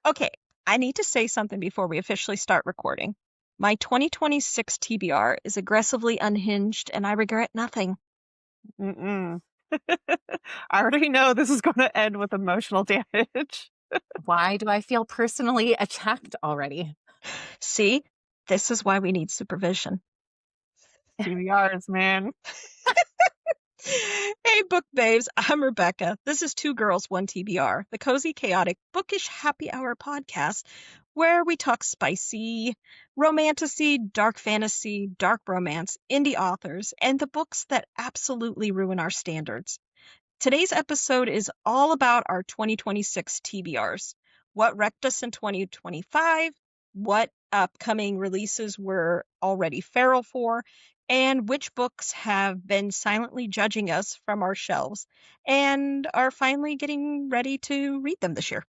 Okay, I need to say something before we officially start recording. My 2026 TBR is aggressively unhinged, and I regret nothing. Mm-mm. I already know this is going to end with emotional damage. Why do I feel personally attacked already? See, this is why we need supervision. TBRs, man. Hey, book babes, I'm Rebecca. This is Two Girls, One TBR, the cozy, chaotic, bookish happy hour podcast where we talk spicy, romantasy, dark fantasy, dark romance, indie authors, and the books that absolutely ruin our standards. Today's episode is all about our 2026 TBRs. What wrecked us in 2025, what upcoming releases we're already feral for, and which books have been silently judging us from our shelves and are finally getting ready to read them this year.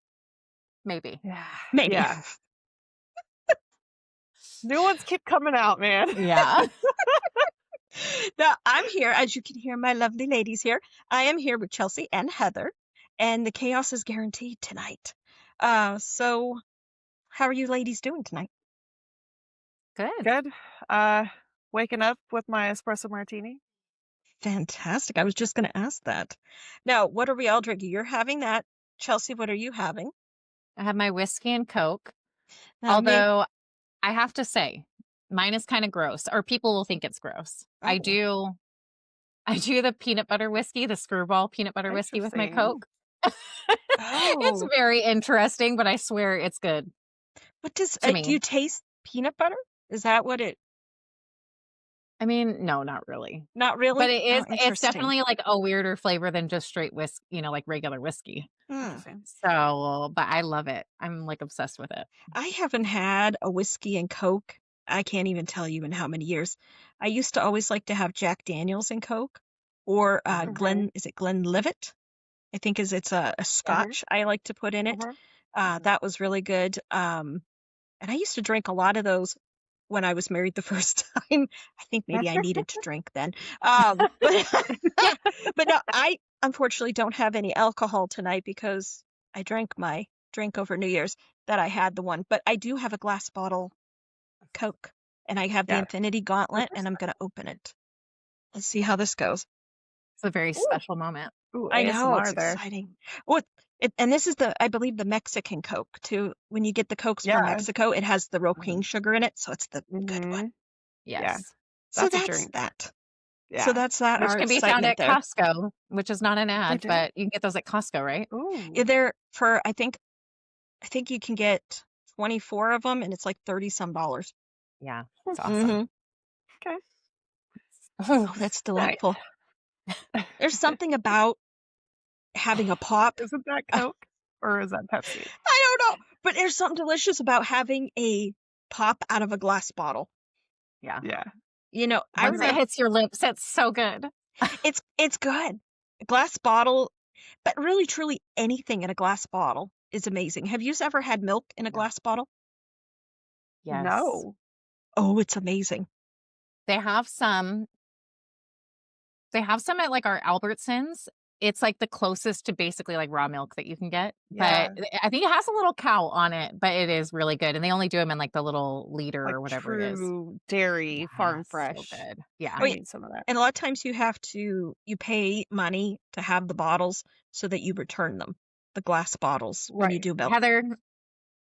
Maybe. Maybe. Yeah. New ones keep coming out, man. Yeah. Now, I'm here, as you can hear my lovely ladies here. I am here with Chelsea and Heather, and the chaos is guaranteed tonight. So how are you ladies doing tonight? Good. Good. Waking up with my espresso martini. Fantastic. I was just going to ask that. Now, what are we all drinking? You're having that. Chelsea, what are you having? I have my whiskey and Coke. Now, Although I have to say, mine is kind of gross, or people will think it's gross. I do the peanut butter whiskey, the screwball peanut butter whiskey with my Interesting. Coke. It's very interesting, but I swear it's good. What does to me. do you taste peanut butter? Is that what it? I mean, no, not really. Not really. But it is. Oh, It's interesting. definitely like a weirder flavor than just straight whiskey, like regular whiskey. Interesting. So, but I love it. I'm like obsessed with it. I haven't had a whiskey and Coke. I can't even tell you in how many years. I used to always like to have Jack Daniels and Coke, or is it Glenlivet? I think it's a Scotch I like to put in it. That was really good. And I used to drink a lot of those when I was married the first time. I think maybe I needed to drink then. But no, I unfortunately don't have any alcohol tonight because I drank my drink over New Year's that I had the one. But I do have a glass bottle of Coke, and I have the Infinity Gauntlet, and I'm going to open it. Let's see how this goes. It's a very special moment. Ooh, I know, it's there. exciting. Oh, and this is I believe the Mexican Coke too. When you get the Cokes from Mexico, it has the real cane sugar in it, so it's the good one. Yes. Yeah. So That's a that's drink. that. Yeah. So that's that. Which our can be found excitement at there. Costco, which is not an ad, do? but you can get those at Costco, right? Ooh. Yeah, they're for I think you can get 24 of them, and it's like $30 some. Yeah, it's awesome. Okay. Oh, that's delightful. There's something about having a pop. Isn't that Coke or is that Pepsi? I don't know, but there's something delicious about having a pop out of a glass bottle. Yeah. Yeah. You know, Once it hits your lips, it's so good. It's good. A glass bottle, but really truly anything in a glass bottle is amazing. Have you ever had milk in a glass bottle? Yes. No. Oh, it's amazing. They have some at like our Albertsons. It's like the closest to basically like raw milk that you can get. Yeah. But I think it has a little cow on it, but it is really good. And they only do them in like the little liter or whatever it is. True dairy, farm fresh. So good. Yeah. Oh, I yeah. need some of that. And a lot of times you pay money to have the bottles so that you return them, the glass bottles, when you do milk. Heather,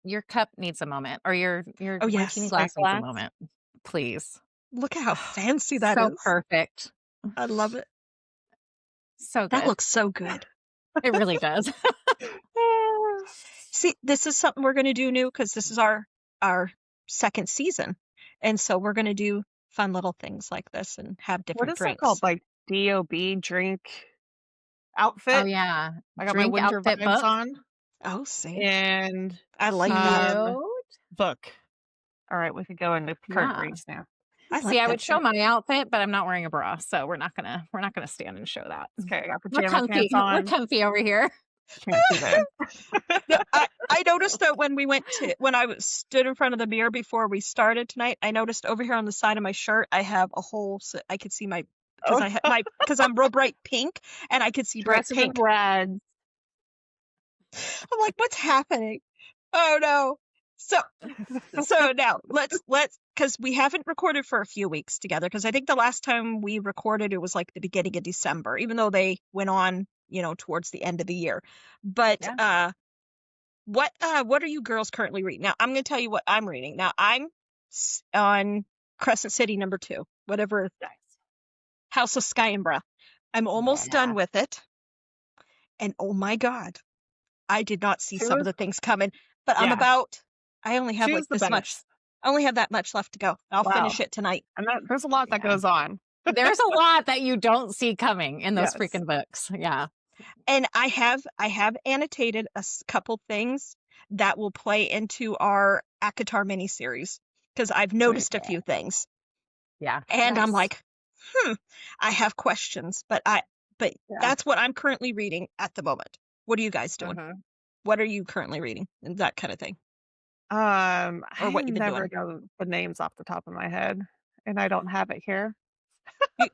your cup needs a moment, or your martini glass needs a moment. Please. Look at how fancy that is. So perfect. I love it. So good. That looks so good. It really does. See, this is something we're going to do new because this is our second season. And so we're going to do fun little things like this and have different drinks. What is that called? Like DOB drink outfit? Oh, yeah. I got Drink my winter outfit vibes book. on. Oh, see. And I like that. Book. All right, we could go into current reads now. I would show my outfit, but I'm not wearing a bra, so we're not gonna stand and show that. Okay, I got pajama pants on. We're comfy over here. No, I noticed that when I stood in front of the mirror before we started tonight, I noticed over here on the side of my shirt I have a hole, so I could see because I'm real bright pink, and I could see bright pink. Reds. I'm like, what's happening? Oh no. So now let's because we haven't recorded for a few weeks together, because I think the last time we recorded it was like the beginning of December, even though they went on, towards the end of the year. But what are you girls currently reading? Now I'm going to tell you what I'm reading. Now I'm on Crescent City #2, whatever, House of Sky and Breath. I'm almost done with it. And oh my God, I did not see some of the things coming, but I only have like this much. I only have that much left to go. I'll finish it tonight. And there's a lot that goes on. There's a lot that you don't see coming in those freaking books. Yeah. And I have annotated a couple things that will play into our ACOTAR miniseries, because I've noticed a few things. Yeah. And I'm like, I have questions, but that's what I'm currently reading at the moment. What are you guys doing? What are you currently reading and that kind of thing? I what you've been never doing. know the names off the top of my head, and I don't have it here. Well,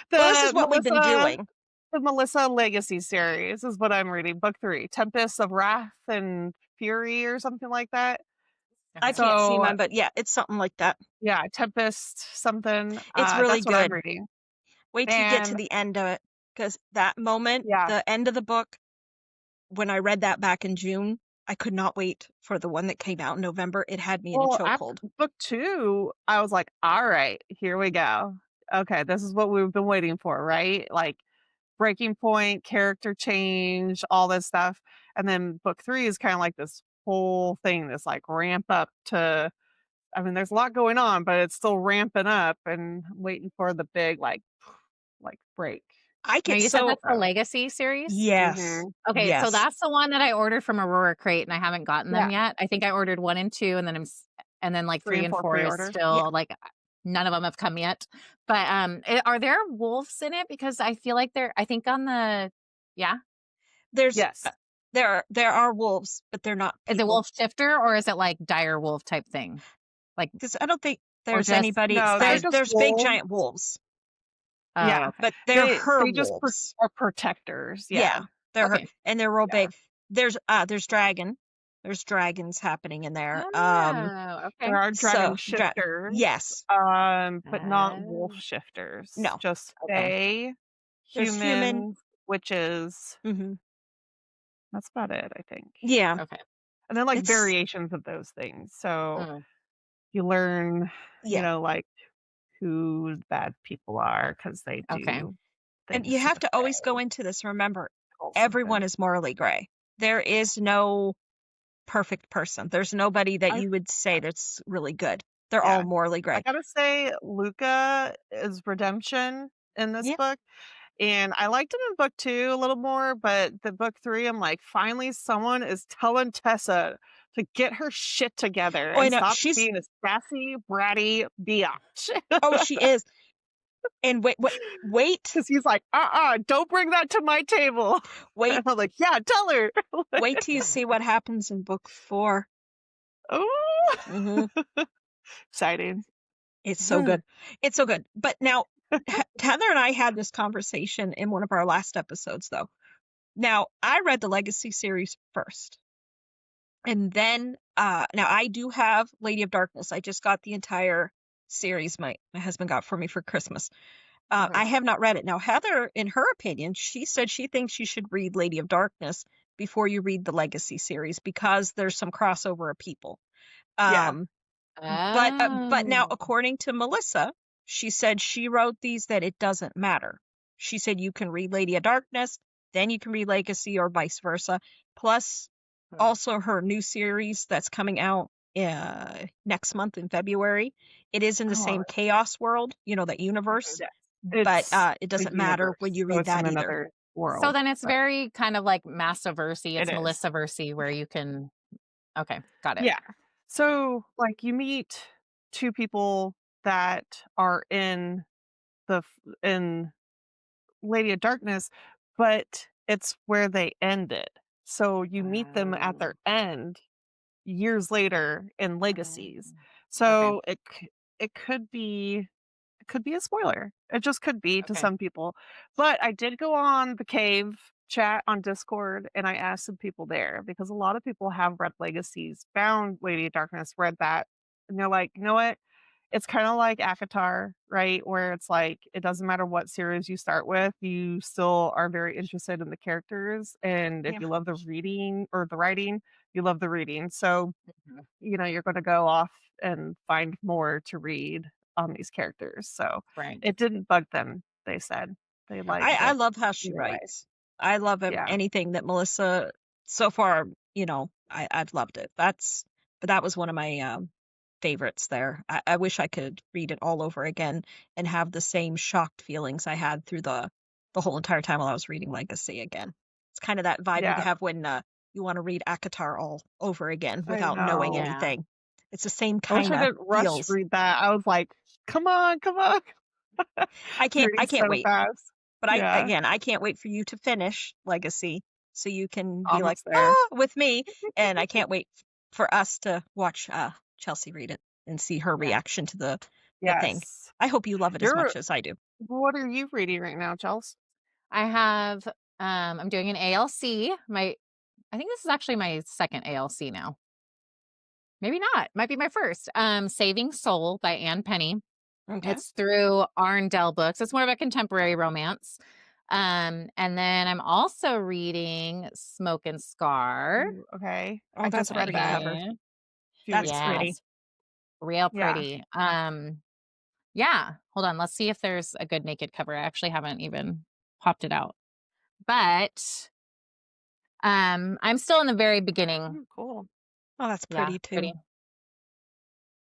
this is what we've been doing. The Melissa Legacy series is what I'm reading. Book 3, Tempest of Wrath and Fury, or something like that. I can't see mine, but yeah, it's something like that. Yeah, Tempest something. It's really that's good. what I'm reading. Wait till you get to the end of it, because that moment, the end of the book, when I read that back in June, I could not wait for the one that came out in November. It had me in a chokehold. Book 2, I was like, all right, here we go. Okay, this is what we've been waiting for, right? Like breaking point, character change, all this stuff. And then book 3 is kind of like this whole thing, this like ramp up to, I mean, there's a lot going on, but it's still ramping up and waiting for the big like break. I get you said that's the Legacy series? Yes. Okay, so that's the one that I ordered from Aurora Crate, and I haven't gotten them yet. I think I ordered 1 and 2, and then like 3 and 4 is still like none of them have come yet. But are there wolves in it? Because I feel like I think on the there's there are wolves, but they're not people. Is it wolf shifter, or is it like dire wolf type thing? Like, because I don't think there's anybody. No, there's big giant wolves. But they're her they just wolves. are protectors. They're her, and they're real big. There's dragon. There's dragons happening in there. There are dragon shifters. Yes. But not wolf shifters. No. Just fae, human, witches. That's about it, I think. Yeah. Okay. And then like variations of those things. So you learn, like who bad people are, because they do. And you have to always go into this. Remember, everyone is morally gray. There is no perfect person. There's nobody that you would say that's really good. They're all morally gray. I gotta say, Luca is redemption in this book. And I liked him in book 2 a little more, but the book 3, I'm like, finally someone is telling Tessa to get her shit together and stop being a sassy, bratty biatch. Oh, she is. And wait. Because he's like, don't bring that to my table. Wait. And I'm like, yeah, tell her. Wait till you see what happens in book 4. Oh. Exciting. It's so good. It's so good. But now, Heather and I had this conversation in one of our last episodes, though. Now, I read the Legacy series first. And then, now I do have Lady of Darkness. I just got the entire series my husband got for me for Christmas. I have not read it. Now, Heather, in her opinion, she said she thinks you should read Lady of Darkness before you read the Legacy series, because there's some crossover of people. But now, according to Melissa, she said she wrote these that it doesn't matter. She said you can read Lady of Darkness, then you can read Legacy, or vice versa. Plus, also her new series that's coming out next month in February. It is in the same chaos world, that universe. But it doesn't matter when you read that either. World, so then it's very kind of like Massiversy. It's Melissa-versy, where you can. Okay, got it. Yeah. So like you meet 2 people that are in Lady of Darkness, but it's where they ended. So you meet them at their end years later in Legacies. So it could be a spoiler. It just could be to some people. But I did go on the cave chat on Discord and I asked some people there because a lot of people have read Legacies, found Lady of Darkness, read that, and they're like, you know what? It's kind of like ACOTAR, right? Where it's like it doesn't matter what series you start with, you still are very interested in the characters, and if Yeah. you love the reading or the writing, you love the reading. So Mhm. you're going to go off and find more to read on these characters. So Right. it didn't bug them. They said they liked I it love how she either way. writes. I love Yeah. anything that Melissa so far, I've loved it. But that was one of my favorites there. I wish I could read it all over again and have the same shocked feelings I had through the whole entire time while I was reading Legacy again. It's kind of that vibe you Yeah. have when you want to read ACOTAR all over again I without knowing know. Yeah. anything. It's the same I wish kind I of didn't rush feels. read that. I was like, come on, come on. I Reading can't so wait. fast. But Yeah. I can't wait for you to finish Legacy so you can be like, Almost there. "Ah," with me, and I can't wait for us to watch, Chelsea read it and see her Yeah. reaction to the thing. Yes. I hope you love it as You're much as I do. what are you reading right now, Chels? I have I'm doing an ALC. I think this is actually my second ALC now. Maybe not. Might be my first. Saving Soul by Anne Penny. Okay. It's through Arndell Books. It's more of a contemporary romance. And then I'm also reading Smoke and Scar. Ooh, okay. Oh, I that's just a read pretty that cover. Yeah. a few That's weeks ago. pretty. Yes. Real Yeah. pretty. Yeah. Hold on. Let's see if there's a good naked cover. I actually haven't even popped it out. But I'm still in the very beginning. Ooh, cool. Oh, that's Yeah, pretty too. pretty.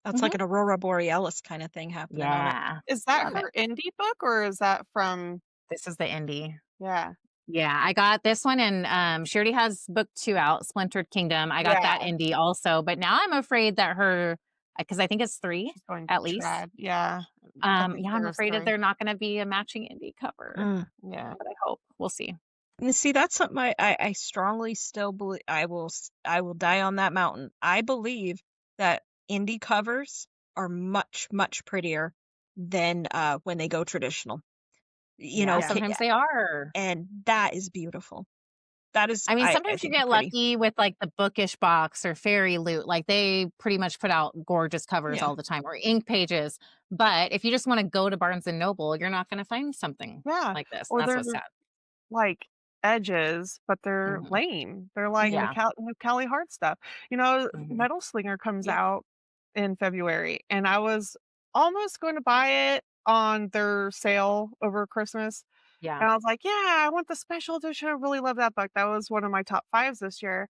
That's Mhm. like an Aurora Borealis kind of thing happening on it. Yeah. Is that Love it. her indie book or is that from This is the indie. yeah. Yeah, I got this one and she already has book 2 out, Splintered Kingdom. I got that Yeah. indie also, but now I'm afraid that because I think it's 3 She's going at least. trad. Yeah. I think Yeah, I'm there's afraid that 3. they're not gonna be a matching indie cover, Mm. Yeah. but I hope. We'll see. And see, that's something I strongly still believe. I will die on that mountain. I believe that indie covers are much, much prettier than when they go traditional. Yeah, Yeah. sometimes they are. And that is beautiful. That is, I mean, I sometimes you think, get pretty. lucky with like the Bookish Box or Fairy Loot. Like they pretty much put out gorgeous covers Yeah. all the time or ink pages. But if you just want to go to Barnes and Noble, you're not going to find something Yeah. like this. Or That's they're what's sad. like edges, but they're Mhm. lame. They're like Yeah. the Callie Hart stuff. You know, Mhm. Metal Slinger comes Yeah. out in February, and I was almost going to buy it on their sale over Christmas. Yeah. And I was like, yeah, I want the special edition. I really love that book. That was one of my top fives this year.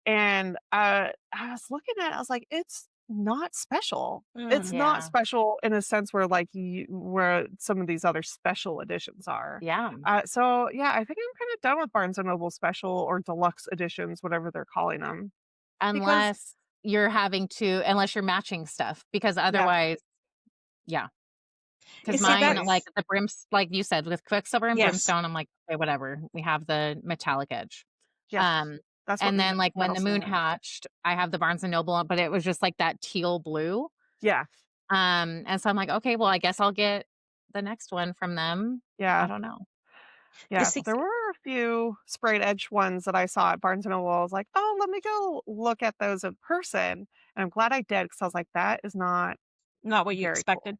And I was looking at it, I was like, it's not special. It's Mm. not Yeah. special in a sense where like where some of these other special editions are. Yeah. So yeah, I think I'm kind of done with Barnes and Noble special or deluxe editions, whatever they're calling them. Because Unless you're matching stuff, because yeah, otherwise, yeah. You Because see, mine, exactly. like the like you said, with Quicksilver and yes. Brimstone, I'm like, okay, whatever. We have the metallic edge. Yeah, Um, that's what and then like when Metal the moon Slinger. hatched, I have the Barnes and Noble, but it was just like that teal blue. Yeah, And so I'm like, okay, well, I guess I'll get the next one from them. I yeah, don't know. You yeah. see, There were a few sprayed edge ones that I saw at Barnes and Noble. I was like, oh, let me go look at those in person. And I'm glad I did because I was like, that is not not what you very cool. expected.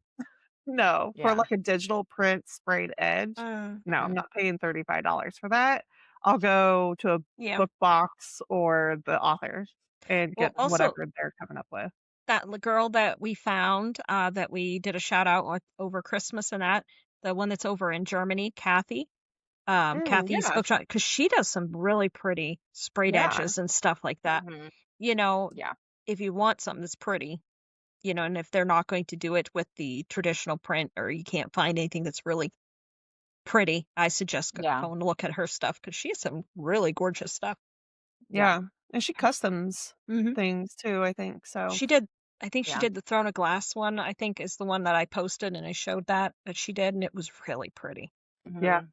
No, for Yeah. like a digital print sprayed edge. No, I'm Mhm. not paying $35 for that. I'll go to a Yeah. book box or the author and Well, get also whatever they're coming up with. that girl that we found, that we did a shout out over Christmas and that, the one that's over in Germany, Kathy. Kathy's Yeah, bookshop, because she does some really pretty sprayed yeah, edges and stuff like that. Mhm. You know, Yeah. if you want something that's pretty, and if they're not going to do it with the traditional print or you can't find anything that's really pretty, I suggest Yeah. go and look at her stuff because she has some really gorgeous stuff. Yeah. yeah. And she customs Hmm things too, I think. So She did. I think she Yeah. did the Throne of Glass one. I think is the one that I posted and I showed that she did, and it was really pretty. yeah, Mhm.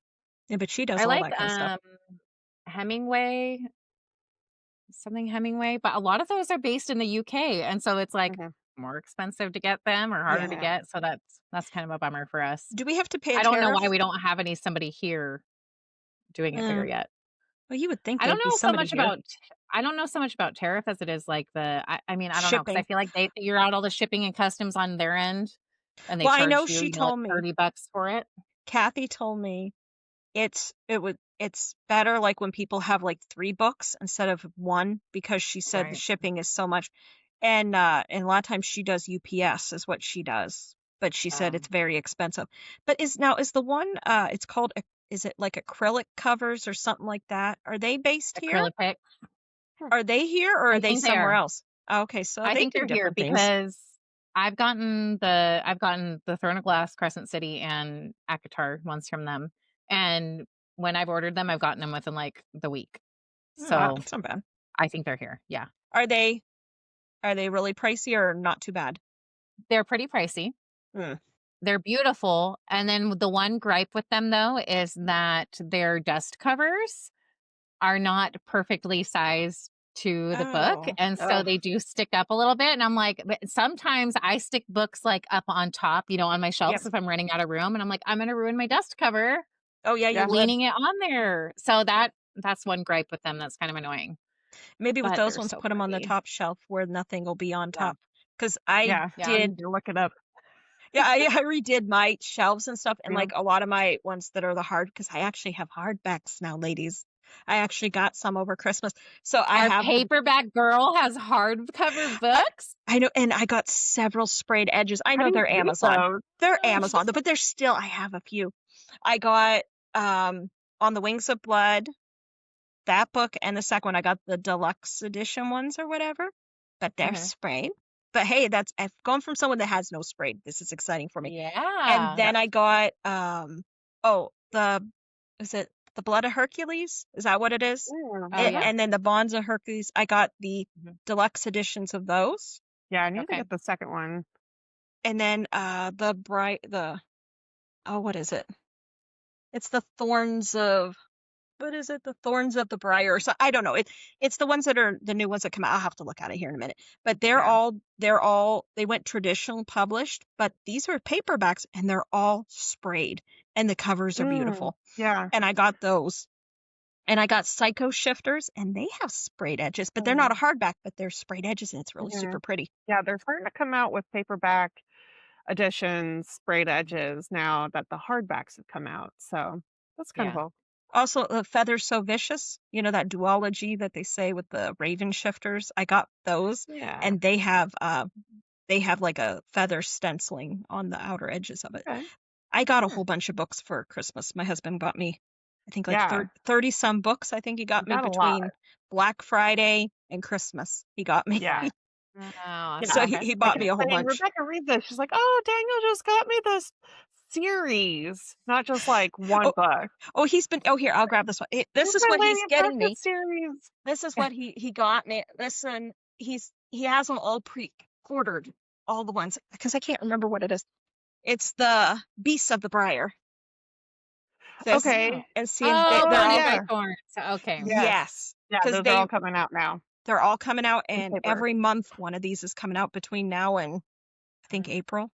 Yeah, but she does I all like that kind of stuff. Hemingway, something Hemingway, but a lot of those are based in the UK, and so it's like mhm, more expensive to get them or harder to Yeah. yeah. get. So that's kind of a bummer for us. Do we have to pay a I don't know tariff? why we don't have somebody here doing it bigger Mm. yet. Well, you would think I don't there'd be know so somebody much here. about I don't know so much about tariff as it is like I mean, I don't know, because I Shipping. feel like they figure out all the shipping and customs on their end, and they Well, I know charge you, she you know, like told me, $30 for it. Kathy told me it's better like when people have like 3 books instead of 1 because she said the Right. shipping is so much. And a lot of times she does UPS is what she does. But she said it's very expensive. But is the one it's called is it like acrylic covers or something like that? Are they based here? Acrylic pick. Are they here or are I they think they somewhere are. else? Okay, so I they think do they're here different things. because I've gotten the Throne of Glass, Crescent City, and Akatar ones from them, and when I've ordered them, I've gotten them within like the week. Oh, So that's not bad. I think they're here. Yeah, Are they really pricey or not too bad? they're pretty pricey. Mm. They're beautiful, and then the one gripe with them though is that their dust covers are not perfectly sized to the book, and so they do stick up a little bit, and I'm like, but sometimes I stick books like up on top, you know, on my shelves Yep. if I'm running out of room, and I'm like, I'm gonna ruin my dust cover Oh yeah, you would. leaning it on there. So that's one gripe with them that's kind of annoying. Maybe with But those they're ones, so put them on the pretty. top shelf where nothing will be on Yeah. top. Because I Yeah. did, You look it up. yeah, I redid my shelves and stuff, and Yeah. like a lot of my ones that are the hard, because I actually have hardbacks now, ladies. I actually got some over Christmas, so I Our have them. paperback girl has hardcover books. I know, and I got several sprayed edges. I How know do you they're do Amazon. those? They're Amazon, but they're still. I have a few. I got On the Wings of Blood, that book, and the second one I got the deluxe edition ones or whatever, but they're sprayed. But hey, I've gone from someone that has no sprayed. This is exciting for me. Yeah. And then I got is it the Blood of Hercules? Is that what it is? Oh, yeah. And then the Bonds of Hercules. I got the deluxe editions of those. Yeah, I need to get the second one. And then what is it? It's the Thorns of what is it? The Thorns of the Briar. So I don't know. It's the ones that are the new ones that come out. I'll have to look at it here in a minute. But they went traditional published, but these are paperbacks and they're all sprayed and the covers are beautiful. Yeah. And I got those. And I got Psycho Shifters and they have sprayed edges, but they're not a hardback, but they're sprayed edges and it's really super pretty. Yeah, they're starting to come out with paperback editions, sprayed edges now that the hardbacks have come out. So that's kind of cool. Also, Feathers So Vicious, you know, that duology that they say with the Raven Shifters. I got those, and they have like a feather stenciling on the outer edges of it. Okay. I got a whole bunch of books for Christmas. My husband got me, I think, like 30 some books. I think he got me between Black Friday and Christmas. He got me. Yeah. So he bought me a whole bunch. Rebecca read this. She's like, "Oh, Daniel just got me this series, not just like one book." Oh, here, I'll grab this one. This is what he's getting me. Series. This is what he got me. Listen, he has them all pre-ordered, all the ones, because I can't remember what it is. It's the Beasts of the Briar. Okay. And see, they're all by Thorns. Okay. Yes. Yeah, they're all coming out now. They're all coming out, and every month one of these is coming out between now and I think April.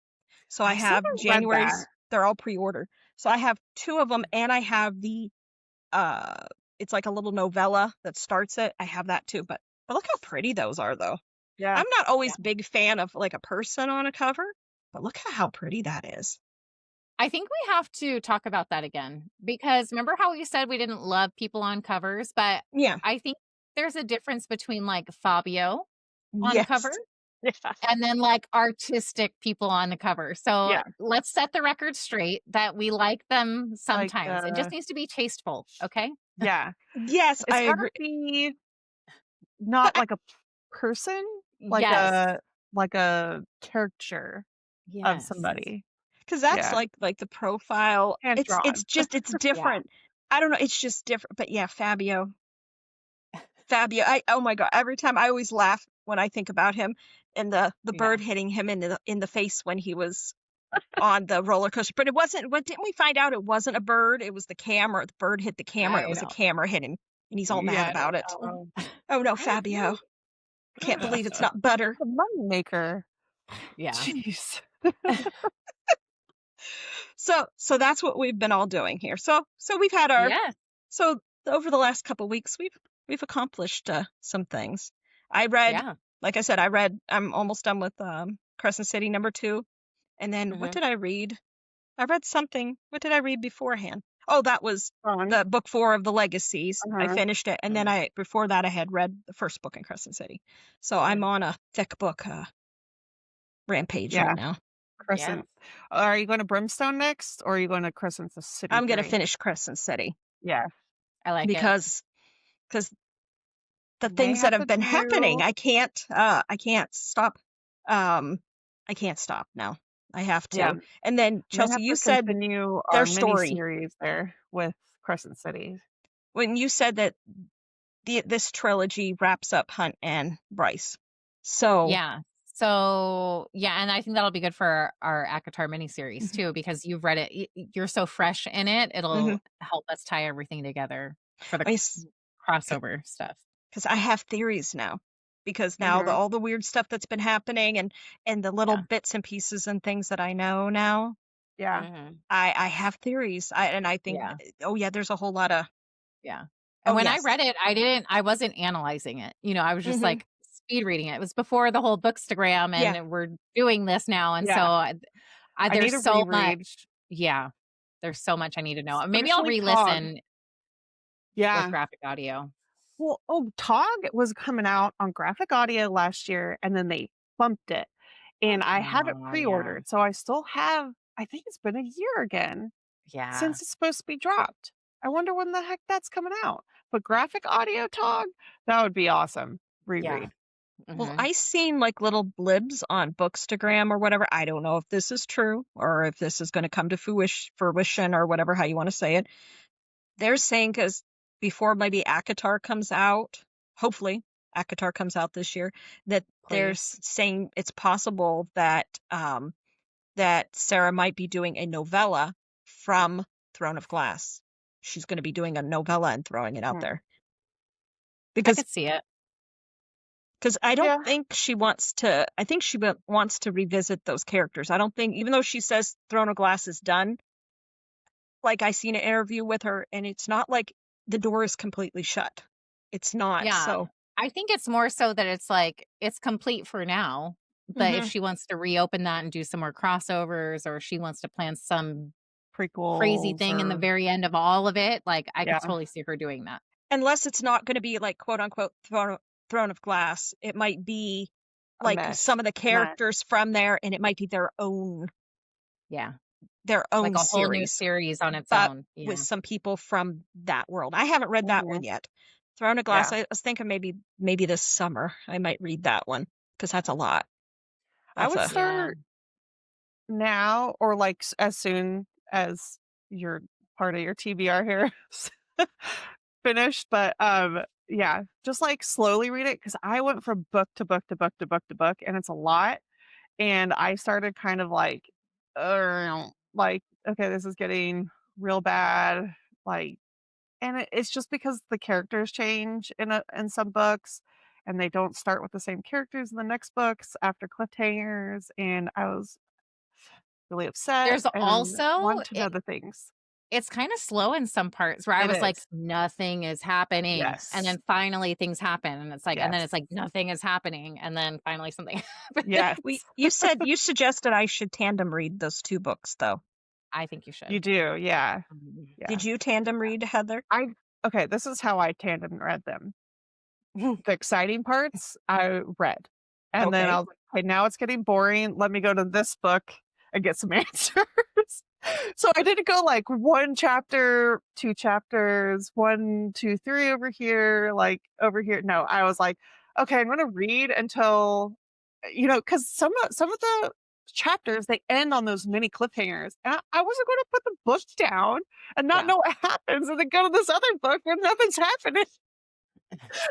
So I have January's. They're all pre-ordered. So I have 2 of them, and I have the it's like a little novella that starts it. I have that too, but look how pretty those are, though. Yeah. I'm not always a big fan of like a person on a cover, but look at how pretty that is. I think we have to talk about that again, because remember how we said we didn't love people on covers, but I think there's a difference between like Fabio on a cover and then like artistic people on the cover. So let's set the record straight that we like them sometimes. It just needs to be tasteful. Okay. Yeah. Yes. I agree. Be not like a person, like a caricature of somebody. Because that's like the profile. It's just different. I don't know. It's just different. But yeah, Fabio. Oh my God. Every time I always laugh when I think about him and the bird hitting him in the face when he was on the roller coaster. But it wasn't. What didn't we find out? It wasn't a bird. It was the camera. The bird hit the camera. It was a camera hit him, and he's all mad about it. Oh no, Fabio! I can't believe it's not butter. The money maker. Yeah. Jeez. So that's what we've been all doing here. So we've had our. So over the last couple weeks, we've accomplished some things. I read, like I said, I'm almost done with Crescent City #2. And then what did I read? I read something. What did I read beforehand? Oh, that was the book 4 of the Legacies. I finished it. And then before that, I had read the first book in Crescent City. So I'm on a thick book rampage right now. Crescent. Yeah. Are you going to Brimstone next, or are you going to Crescent City? I'm going to finish Crescent City. Yeah. I like because the things that have been happening, I can't stop. I can't stop now. I have to. Yeah. And then Chelsea, you said continue our mini series there with Crescent City. When you said that this trilogy wraps up Hunt and Bryce. So and I think that'll be good for our ACOTAR miniseries too, because you've read it. You're so fresh in it. It'll help us tie everything together for the crossover stuff. Because I have theories now. Because now all the weird stuff that's been happening and the little bits and pieces and things that I know now. Yeah. I have theories. I think there's a whole lot of And when I read it, I wasn't analyzing it. I was just like speed reading it. It was before the whole Bookstagram and we're doing this now. And so there's so much. Yeah. There's so much I need to know. Maybe I'll re-listen with graphic audio. Well, Tog was coming out on graphic audio last year, and then they bumped it. And I have it pre-ordered. So I still have, I think it's been a year again since it's supposed to be dropped. I wonder when the heck that's coming out. But graphic audio Tog, that would be awesome. Reread. Well, I seen like little blibs on Bookstagram or whatever. I don't know if this is true or if this is going to come to fruition or whatever, how you want to say it. They're saying because before maybe ACOTAR comes out, hopefully ACOTAR comes out this year, that they're saying it's possible that that Sarah might be doing a novella from Throne of Glass. She's going to be doing a novella and throwing it out there. Because I could see it. Because I don't think she wants to. I think she wants to revisit those characters. I don't think, even though she says Throne of Glass is done, like I seen an interview with her, and it's not like the door is completely shut. It's not. Yeah. So I think it's more so that it's like it's complete for now. But if she wants to reopen that and do some more crossovers, or she wants to plan some prequel crazy thing in the very end of all of it, like I could totally see her doing that. Unless it's not going to be like quote unquote Throne of Glass, it might be like some of the characters from there, and it might be their own. Their own like a series. whole new series on its own. With some people from that world. I haven't read that one yet. Throne of Glass, I was thinking maybe this summer I might read that one, because that's a lot. I would start now, or like as soon as you're part of your TBR here finished. But just like slowly read it, because I went from book to book to book to book to book, and it's a lot. And I started kind of like, okay, this is getting real bad. Like, and it's just because the characters change in some books, and they don't start with the same characters in the next books after cliffhangers. And I was really upset. There's also want to know the things. It's kind of slow in some parts where I was like, nothing is happening. And then finally things happen. And it's like, and then it's like, nothing is happening. And then finally something happens. You suggested I should tandem read those 2 books, though. I think you should. You do, yeah. Did you tandem read, Heather? Okay, this is how I tandem read them. The exciting parts I read. And then I was like, okay, now it's getting boring. Let me go to this book and get some answers. So I didn't go like 1 chapter, 2 chapters, 1, 2, 3 over here, like over here. No, I was like, okay, I'm going to read until, because some of the chapters, they end on those mini cliffhangers. And I wasn't going to put the book down and not know what happens and then go to this other book where nothing's happening.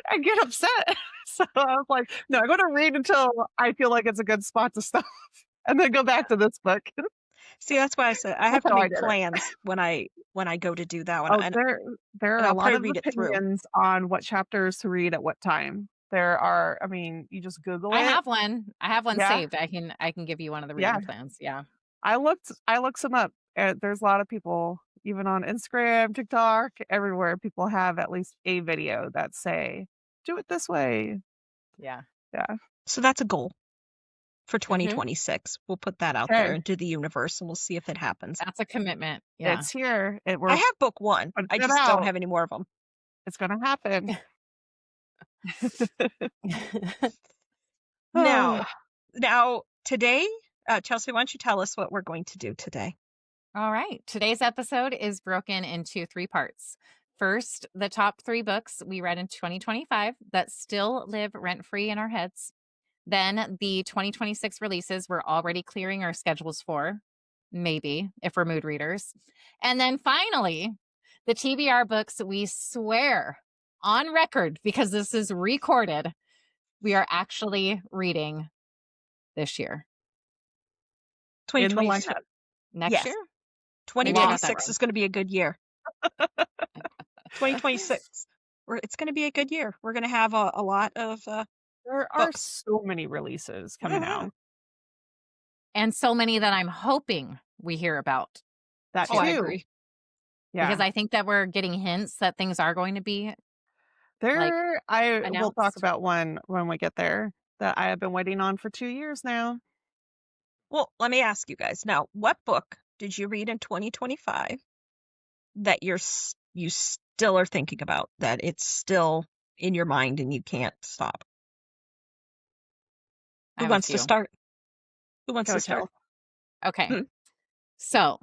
I get upset. So I was like, no, I'm going to read until I feel like it's a good spot to stop and then go back to this book. See, that's why I said I have to make plans when I go to do that one. There are a lot of opinions on what chapters to read at what time. There are, you just Google it. I have one saved. I can give you one of the reading plans. Yeah. I looked some up. There's a lot of people, even on Instagram, TikTok, everywhere, people have at least a video that say, do it this way. Yeah. Yeah. So that's a goal for Mm-hmm. 2026. We'll put that out there into the universe and we'll see if it happens. That's a commitment. Yeah. It's here. I have book 1. I just don't have any more of them. It's going to happen. Now today, Chelsea, why don't you tell us what we're going to do today? All right. Today's episode is broken into 3 parts. First, the top 3 books we read in 2025 that still live rent-free in our heads. Then the 2026 releases we're already clearing our schedules for, maybe, if we're mood readers. And then finally, the TBR books we swear on record, because this is recorded, we are actually reading this year. 2026. Next year? 2026 is going to be a good year. 2026. It's going to be a good year. We're going to have a lot of there are so many releases coming out. And so many that I'm hoping we hear about. That too. I agree. Yeah. Because I think that we're getting hints that things are going to be there. We'll talk about one when we get there that I have been waiting on for 2 years now. Well, let me ask you guys now, what book did you read in 2025 that you still are thinking about, that it's still in your mind and you can't stop? Who wants to start? Who wants to start? Okay. So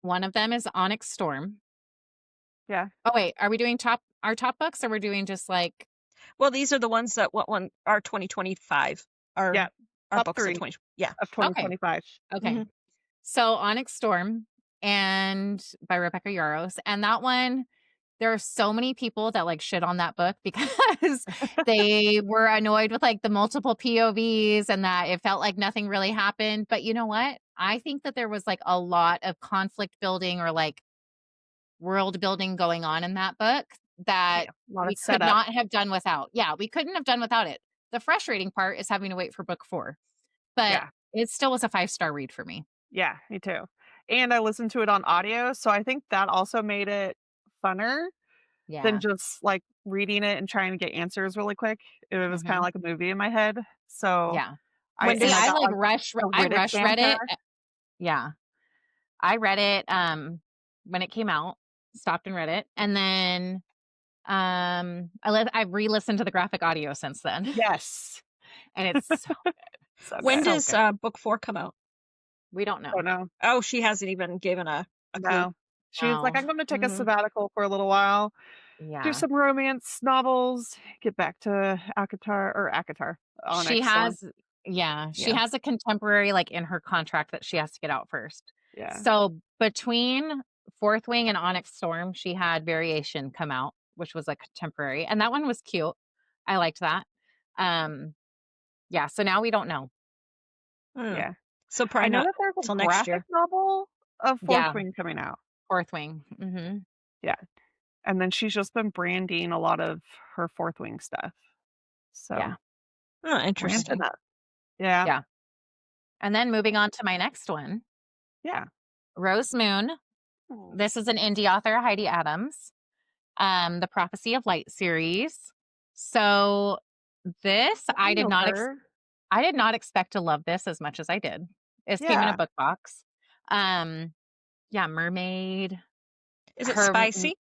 one of them is Onyx Storm. Yeah. Oh, wait. Are we doing our top books, or we're doing just like... Well, these are the ones that are 2025. Our books 3 of 2025. Okay. So Onyx Storm and by Rebecca Yarros. And that one, there are so many people that like shit on that book because they were annoyed with like the multiple POVs and that it felt like nothing really happened. But you know what? I think that there was like a lot of conflict building or like world building going on in that book that we could not have done without. Yeah, we couldn't have done without it. The frustrating part is having to wait for book 4. But it still was a 5-star read for me. Yeah, me too. And I listened to it on audio, so I think that also made it funner than just like reading it and trying to get answers really quick. It was kind of like a movie in my head. So I rush read it. Yeah. I read it when it came out, stopped and read it, and then I've re-listened to the graphic audio since then. Yes. And it's so good. So when does book 4 come out? We don't know. Don't know. Oh, she hasn't even given a clue. She was like, I'm going to take a sabbatical for a little while. Yeah. Do some romance novels. Get back to Akatar. She has a contemporary like in her contract that she has to get out first. Yeah. So between Fourth Wing and Onyx Storm, she had Variation come out, which was a contemporary, and that one was cute. I liked that. Yeah. So now we don't know. Yeah. So probably I know that there's a graphic novel of Fourth Wing coming out. Fourth Wing. Mm-hmm. Yeah. And then she's just been branding a lot of her Fourth Wing stuff. So interesting. Yeah. Yeah. And then moving on to my next one. Yeah. Rose Moon. This is an indie author, Heidi Adams. The Prophecy of Light series. So this I did not expect to love this as much as I did. It came in a book box. Mermaid. Is it spicy?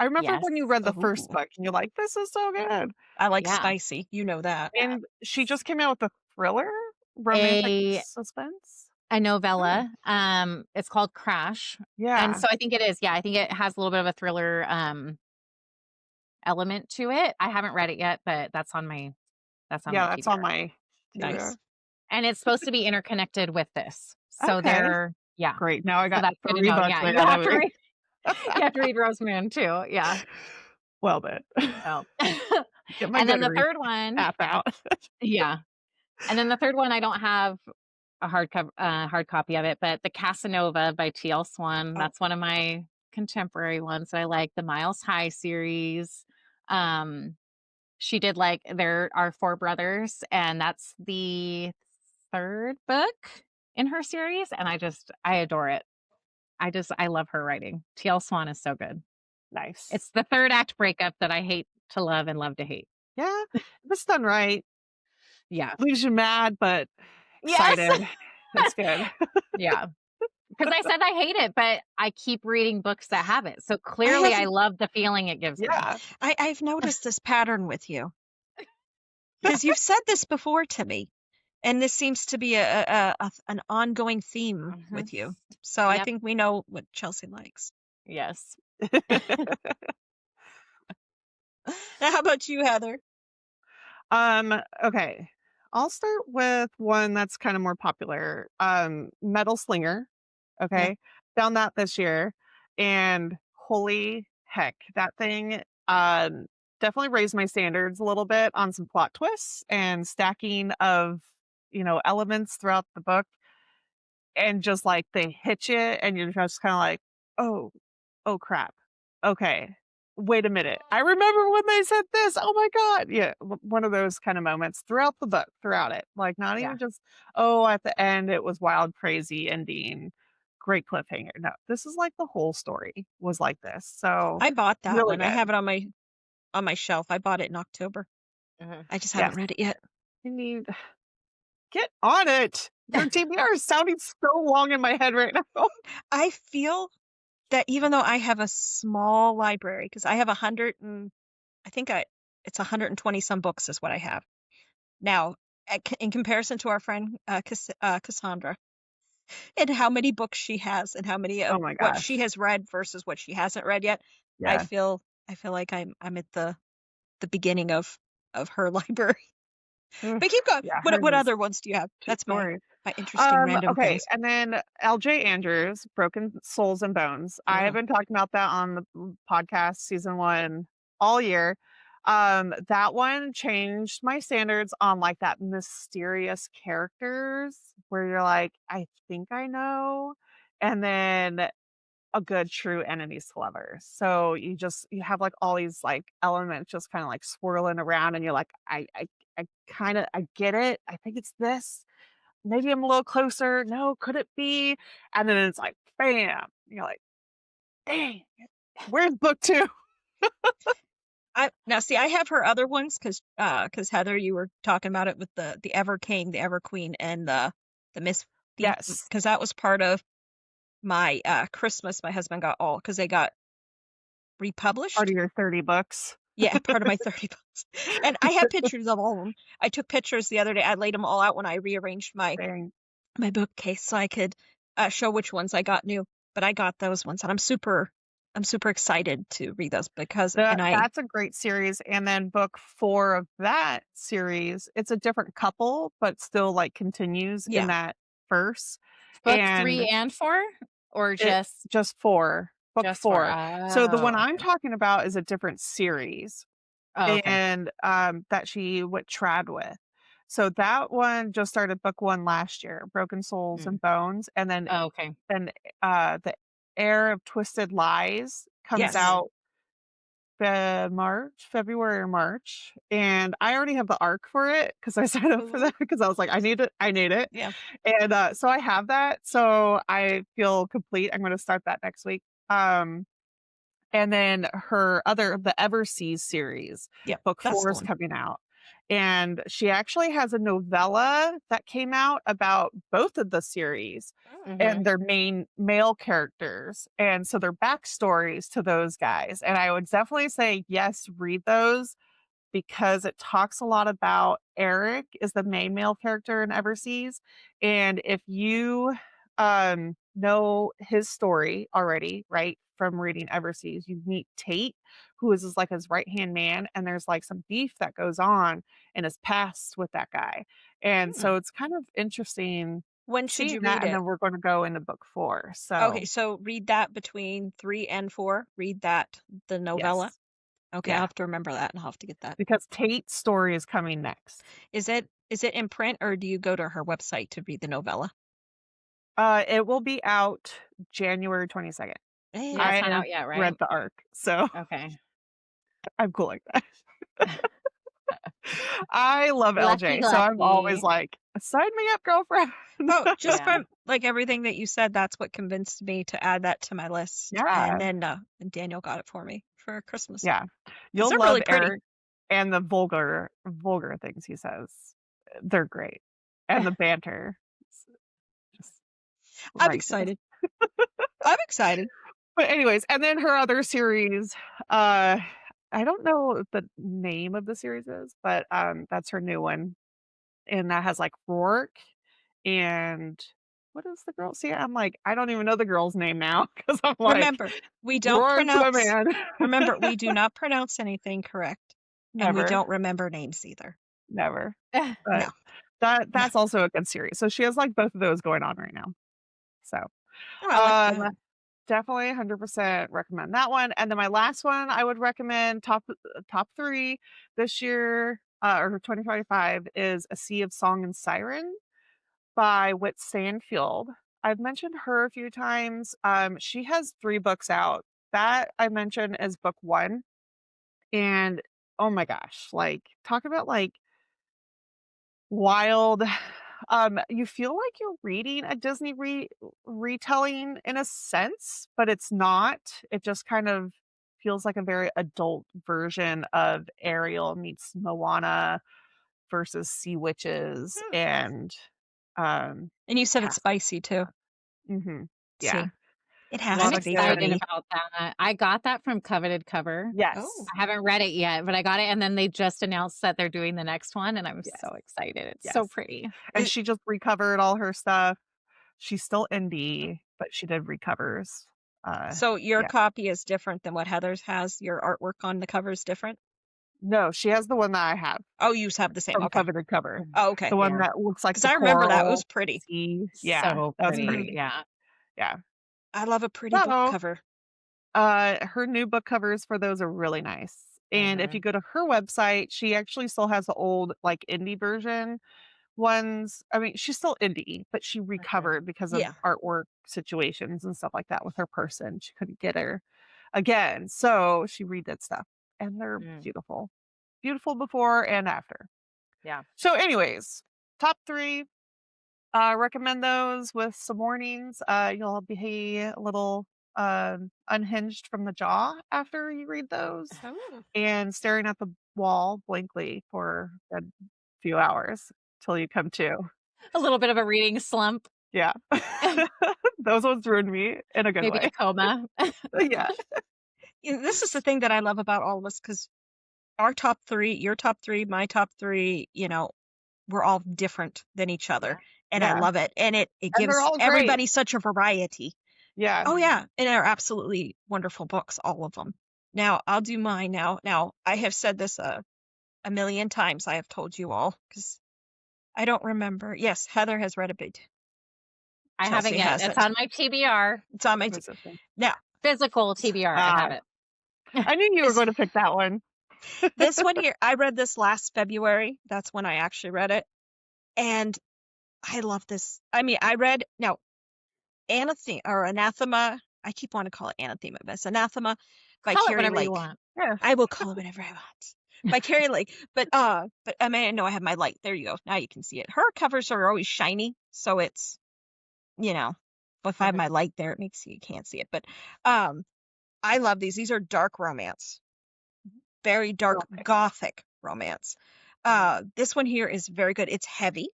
I remember when you read the first book and you're like, this is so good. I like spicy. You know that. And she just came out with a thriller, romantic suspense. A novella. It's called Crash. Yeah. And so I think it is. Yeah, I think it has a little bit of a thriller element to it. I haven't read it yet, but that's on my that's TBR. on my nice. And it's supposed to be interconnected with this. So they're great. Now I got that 3 books. Yeah, you have to read Rose Moon too. Yeah. Well then. Oh. And then the third one. App out. Yeah. And then the third one, I don't have a hard copy of it, but The Casanova by T.L. Swan. That's one of my contemporary ones that I like. The Miles High series. She did there are 4 brothers, and that's the 3rd book in her series, and I adore it. I love her writing. TL Swan is so good. Nice. It's the third act breakup that I hate to love and love to hate. Yeah, if it's done right. Yeah. Leaves you mad, but Yes. excited. It's good. Yeah. Because I said I hate it, but I keep reading books that have it. So I clearly I have, love the feeling it gives me. Yeah. I've noticed this pattern with you because you've said this before to me, and this seems to be an ongoing theme with you. So I Yep. think we know what Chelsea likes. Yes. Now, how about you, Heather? Okay. I'll start with one that's kind of more popular. Metal Slinger. Okay. Found that this year. And holy heck, that thing definitely raised my standards a little bit on some plot twists and stacking of, elements throughout the book. And just like they hit you and you're just kind of like, oh crap. Okay. Wait a minute. I remember when they said this. Oh my God. Yeah. One of those kind of moments throughout the book, throughout it. Like not Yeah. even just, at the end it was wild, crazy ending, great cliffhanger. No, this is like the whole story was like this. So I bought that really one. I good. have it on my shelf. I bought it in October. I just haven't read it yet. You need get on it. Your TBR is sounding so long in my head right now. I feel that even though I have a small library, because I have 100 and I think it's 120 some books is what I have now. In comparison to our friend Cassandra, and how many books she has, and how many Oh of my what gosh. she has read versus what she hasn't read yet, I Yeah. feel like I'm at the beginning of her library. But keep going. Yeah, What hers is other ones do you have? true That's my story. interesting random Okay, things. and then LJ Andrews, Broken Souls and Bones. I have been talking about that on the podcast season 1 all year. That one changed my standards on like that mysterious characters where you're like, I think I know, and then a good true enemies to lovers. So you have like all these like elements just kind of like swirling around, and you're like, I kind of I get it. I think it's this. Maybe I'm a little closer. No, could it be? And then it's like, bam. You're like, dang, where's book 2? Now see, I have her other ones because Heather, you were talking about it with the Ever King, the Ever Queen, and the Miss. Yes. Because that was part of my Christmas. My husband got all because they got republished. Part of your 30 books. Yeah, part of my 30 books. And I have pictures of all of them. I took pictures the other day. I laid them all out when I rearranged my bookcase so I could show which ones I got new. But I got those ones, and I'm super excited to read those because that's a great series. And then book 4 of that series, it's a different couple, but still like continues in that verse. Book 3 and 4, or just 4. Book just 4. So the one Oh, I'm talking about is a different series. Oh, okay. And that she went trad with. So that one just started book 1 last year, Broken Souls and Bones, and then Oh, okay. the Heir of Twisted Lies comes out February or March, and I already have the arc for it because I signed up for that because I was like, I need it. Yeah. And so I have that, so I feel complete. I'm going to start that next week. And then the Everseas series, book 4 is coming out. And she actually has a novella that came out about both of the series and their main male characters. And so their backstories to those guys. And I would definitely say, yes, read those because it talks a lot about Eric is the main male character in Everseas. And if you know his story already, right, from reading Everseas, you meet Tate, who is like his right-hand man, and there's like some beef that goes on in his past with that guy. And so it's kind of interesting. When should you seeing read that, it? and then we're going to go into book 4. So Okay, so read that between 3 and 4. Read that, the novella. Yes. Okay, I'll have to remember that, and I'll have to get that. Because Tate's story is coming next. Is it in print, or do you go to her website to read the novella? It will be out January 22nd. Yeah, it's not out yet, right? Read the arc, so Okay. I'm cool like that. I love LJ, so I'm always like, sign me up, girlfriend. Oh, just Yeah. from like everything that you said, that's what convinced me to add that to my list. Yeah. And then Daniel got it for me for Christmas. Yeah. 'Cause You'll they're love really pretty. Eric and the vulgar things he says. They're great. And the banter. It's just I'm right. excited. I'm excited. But anyways, and then her other series, I don't know what the name of the series is, but that's her new one. And that has like Rourke and what is the girl? See, I'm like, I don't even know the girl's name now because I'm like, Remember, we don't Rourke the pronounce. man. Remember, we do not pronounce anything correct, and we Never, don't remember names either. never. No. But that's also a good series. So she has like both of those going on right now. So Oh, I like that. definitely 100% recommend that one. And then my last one I would recommend top 3 this year or 2025 is A Sea of Song and Siren by Whit Sandfield. I've mentioned her a few times. She has 3 books out. That I mentioned is book 1. And oh my gosh, like talk about like wild. You feel like you're reading a Disney retelling in a sense, but it's not. It just kind of feels like a very adult version of Ariel meets Moana versus Sea Witches and And you said it's spicy too. Mm-hmm. See, Yeah. it has I'm to be. excited about that. I got that from Coveted Cover. Yes. Oh. I haven't read it yet, but I got it, and then they just announced that they're doing the next one, and I'm so excited. It's so pretty. And she just recovered all her stuff. She's still indie, but she did recovers. So your copy is different than what Heather's has? Your artwork on the cover is different? No, she has the one that I have. Oh, you have the same. From Okay. Coveted Cover. Oh, okay. The one that looks like because I remember that was coral pretty. sea. Yeah, So that was pretty. pretty. Yeah. Yeah. I love a pretty book cover. Her new book covers for those are really nice. And if you go to her website, she actually still has the old like indie version ones. I mean, she's still indie, but she recovered because of artwork situations and stuff like that with her person. She couldn't get her again. So she redid stuff. And they're beautiful. Beautiful before and after. Yeah. So anyways, top 3. Recommend those with some mornings. You'll be a little unhinged from the jaw after you read those and staring at the wall blankly for a few hours till you come to. A little bit of a reading slump. Yeah. Those ones ruined me in a good Maybe way. a coma. Yeah. This is the thing that I love about all of us because our top 3, your top 3, my top 3, we're all different than each other. And I love it. And it gives everybody such a variety. Yeah. Oh, yeah. And they're absolutely wonderful books, all of them. Now, I'll do mine now. Now, I have said this a million times. I have told you all because I don't remember. Yes, Heather has read a bit. I haven't yet. It's on my TBR. It's on my now physical TBR. I have it. I knew you were going to pick that one. This one here, I read this last February. That's when I actually read it. And I love this. I mean, I read Anathema. I keep wanting to call it Anathema, but it's Anathema by Carrie Lake. You want. Yeah. I will call it whatever I want. By Carrie Lake. But I mean, I know I have my light. There you go. Now you can see it. Her covers are always shiny, so it's if I have my light there, it makes you can't see it. But I love these. These are dark romance. Very dark gothic romance. This one here is very good. It's heavy.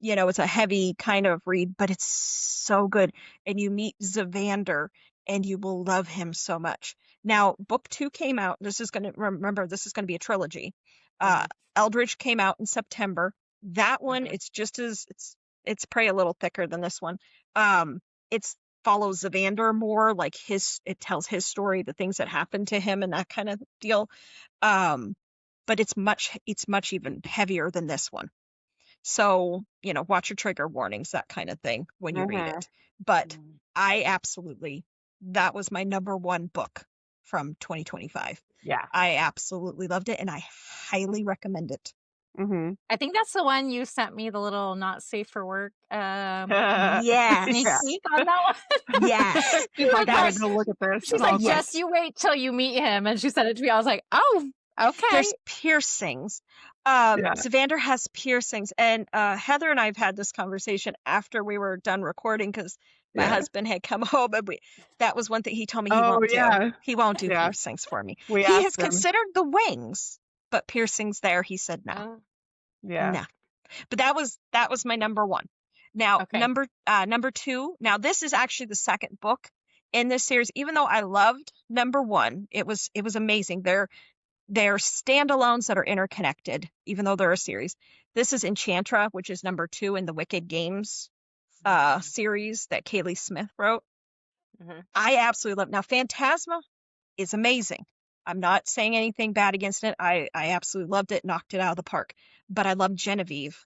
It's a heavy kind of read, but it's so good. And you meet Zavander and you will love him so much. Now, book 2 came out. This is going to be a trilogy. Eldridge came out in September. That one, it's just as it's probably a little thicker than this one. It's follows Zavander more, like it tells his story, the things that happened to him and that kind of deal. But it's much even heavier than this one. So, watch your trigger warnings, that kind of thing when you read it. But that was my number 1 book from 2025. Yeah. I absolutely loved it and I highly recommend it. Mm-hmm. I think that's the one you sent me, the little not safe for work. Yes. Sneak peek on that one. Yes. She's like, I gotta go look at this. She's like, just you wait till you meet him. And she sent it to me. I was like, oh, Okay. There's piercings. Yeah. Savander has piercings, and Heather and I have had this conversation after we were done recording because my husband had come home, and that was one thing he told me he won't do. He won't do piercings for me. We He has asked him. considered the wings, but piercings there, he said no. Yeah. No. But that was my number one. Now, Okay. number two. Now, this is actually the second book in this series. Even though I loved number one, it was amazing. They're standalones that are interconnected, even though they're a series. This is Enchantra, which is number two in the Wicked Games series that Kaylee Smith wrote. I absolutely love. Now, Phantasma is amazing. I'm not saying anything bad against it. I absolutely loved it, knocked it out of the park. But I love Genevieve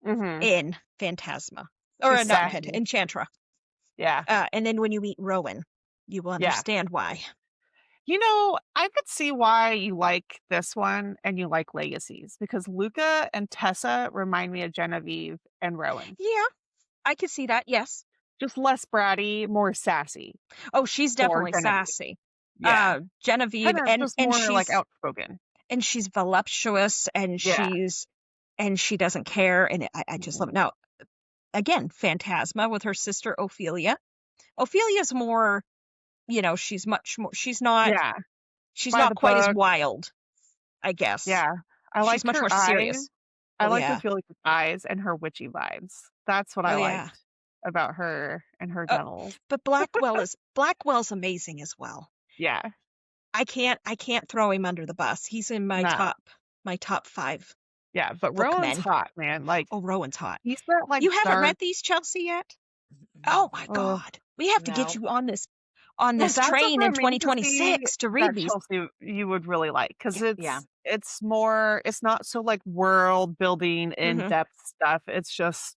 in Phantasma. Or not Enchantra. Yeah. And then when you meet Rowan, you will understand why. You know, I could see why you like this one and you like Legacies, because Luca and Tessa remind me of Genevieve and Rowan. Yeah, I could see that, yes. Just less bratty, more sassy. Oh, she's definitely sassy. Yeah. Genevieve, and more she's like outspoken. And she's voluptuous, and she doesn't care, and I just love it. Now, again, Phantasma with her sister Ophelia. Ophelia's more, she's much more. She's not. Yeah. She's not quite as wild, I guess. Yeah. She's much more serious. I like Ophelia's eyes and her witchy vibes. That's what I liked about her and her genitals. But Blackwell's amazing as well. Yeah. I can't throw him under the bus. He's in my top 5. Yeah, but Rowan's hot, man. Like, Rowan's hot. He's that, like, you haven't read these, Chelsea, yet? Oh my God, we have to get you on this train in 2026 to read these. Chelsea, you would really like, because it's more. It's not so like world building, in depth stuff. It's just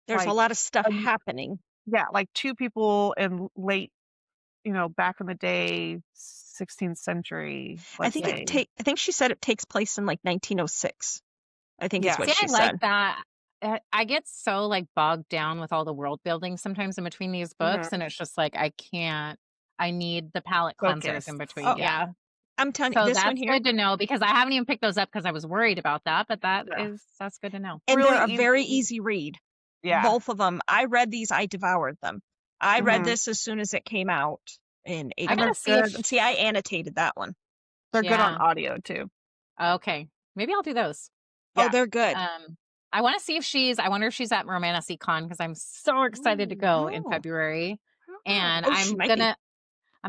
there's a lot of stuff happening. Yeah, like two people in late, back in the day, 16th century. I think she said it takes place in like 1906. I think is what she said. I like that. I get so like bogged down with all the world building sometimes in between these books, and it's just like I need the palate cleansers in between. Yeah. I'm telling you, this that's one here, good to know, because I haven't even picked those up because I was worried about that, but that's good to know. And they're a very easy read. Yeah. Both of them. I read these, I devoured them. I read this as soon as it came out in 80. I gotta see, I annotated that one. They're good on audio too. Okay. Maybe I'll do those. Yeah. Oh, they're good. I want to see if I wonder if she's at Romantasy Con, because I'm so excited to go in February. And I'm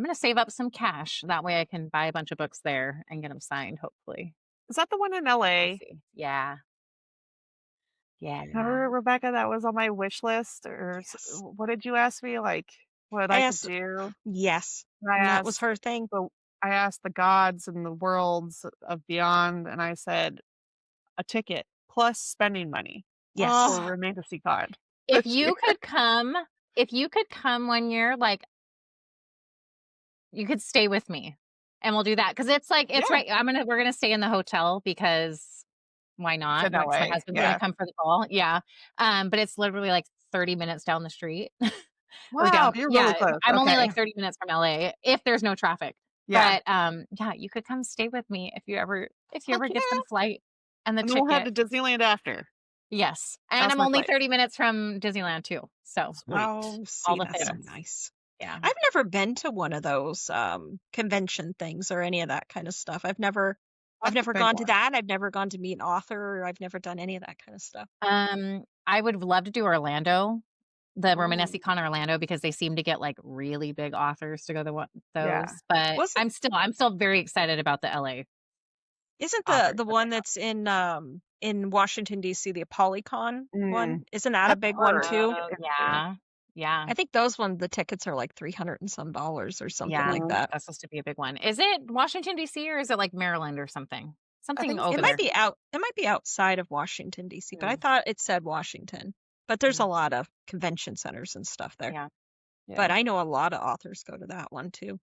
gonna save up some cash. That way I can buy a bunch of books there and get them signed, hopefully. Is that the one in LA? Yeah. Yeah. Remember, Rebecca, that was on my wish list. Or what did you ask me? Like, what I could do? Yes. That was her thing. So I asked the gods and the worlds of beyond, and I said, a ticket plus spending money. Yes. For Romantasy Con. If you could come 1 year, like, you could stay with me and we'll do that. Cause it's like, right. We're going to stay in the hotel, because why not? My husband's going to come for the ball. Yeah. But it's literally like 30 minutes down the street. Wow. You're really close. I'm only like 30 minutes from LA if there's no traffic. Yeah. But you could come stay with me if you ever get the flight and the ticket. We'll head to Disneyland after. Yes. And I'm only 30 minutes from Disneyland too. So all the things. So nice. Yeah. I've never been to one of those convention things or any of that kind of stuff. I've never gone to that. I've never gone to meet an author. I've never done any of that kind of stuff. I would love to do Orlando, the Romantasy Con Orlando, because they seem to get like really big authors to go to those. Yeah. But I'm still very excited about the LA. Isn't the one that's in Washington D.C. the ApollyCon one? Isn't that a big one too? Yeah. I think those the tickets are like $300 and some or something like that. That's supposed to be a big one. Is it Washington D.C. or is it like Maryland or something? Something over there. It might be outside of Washington D.C., but I thought it said Washington. But there's a lot of convention centers and stuff there. Yeah. But I know a lot of authors go to that one too.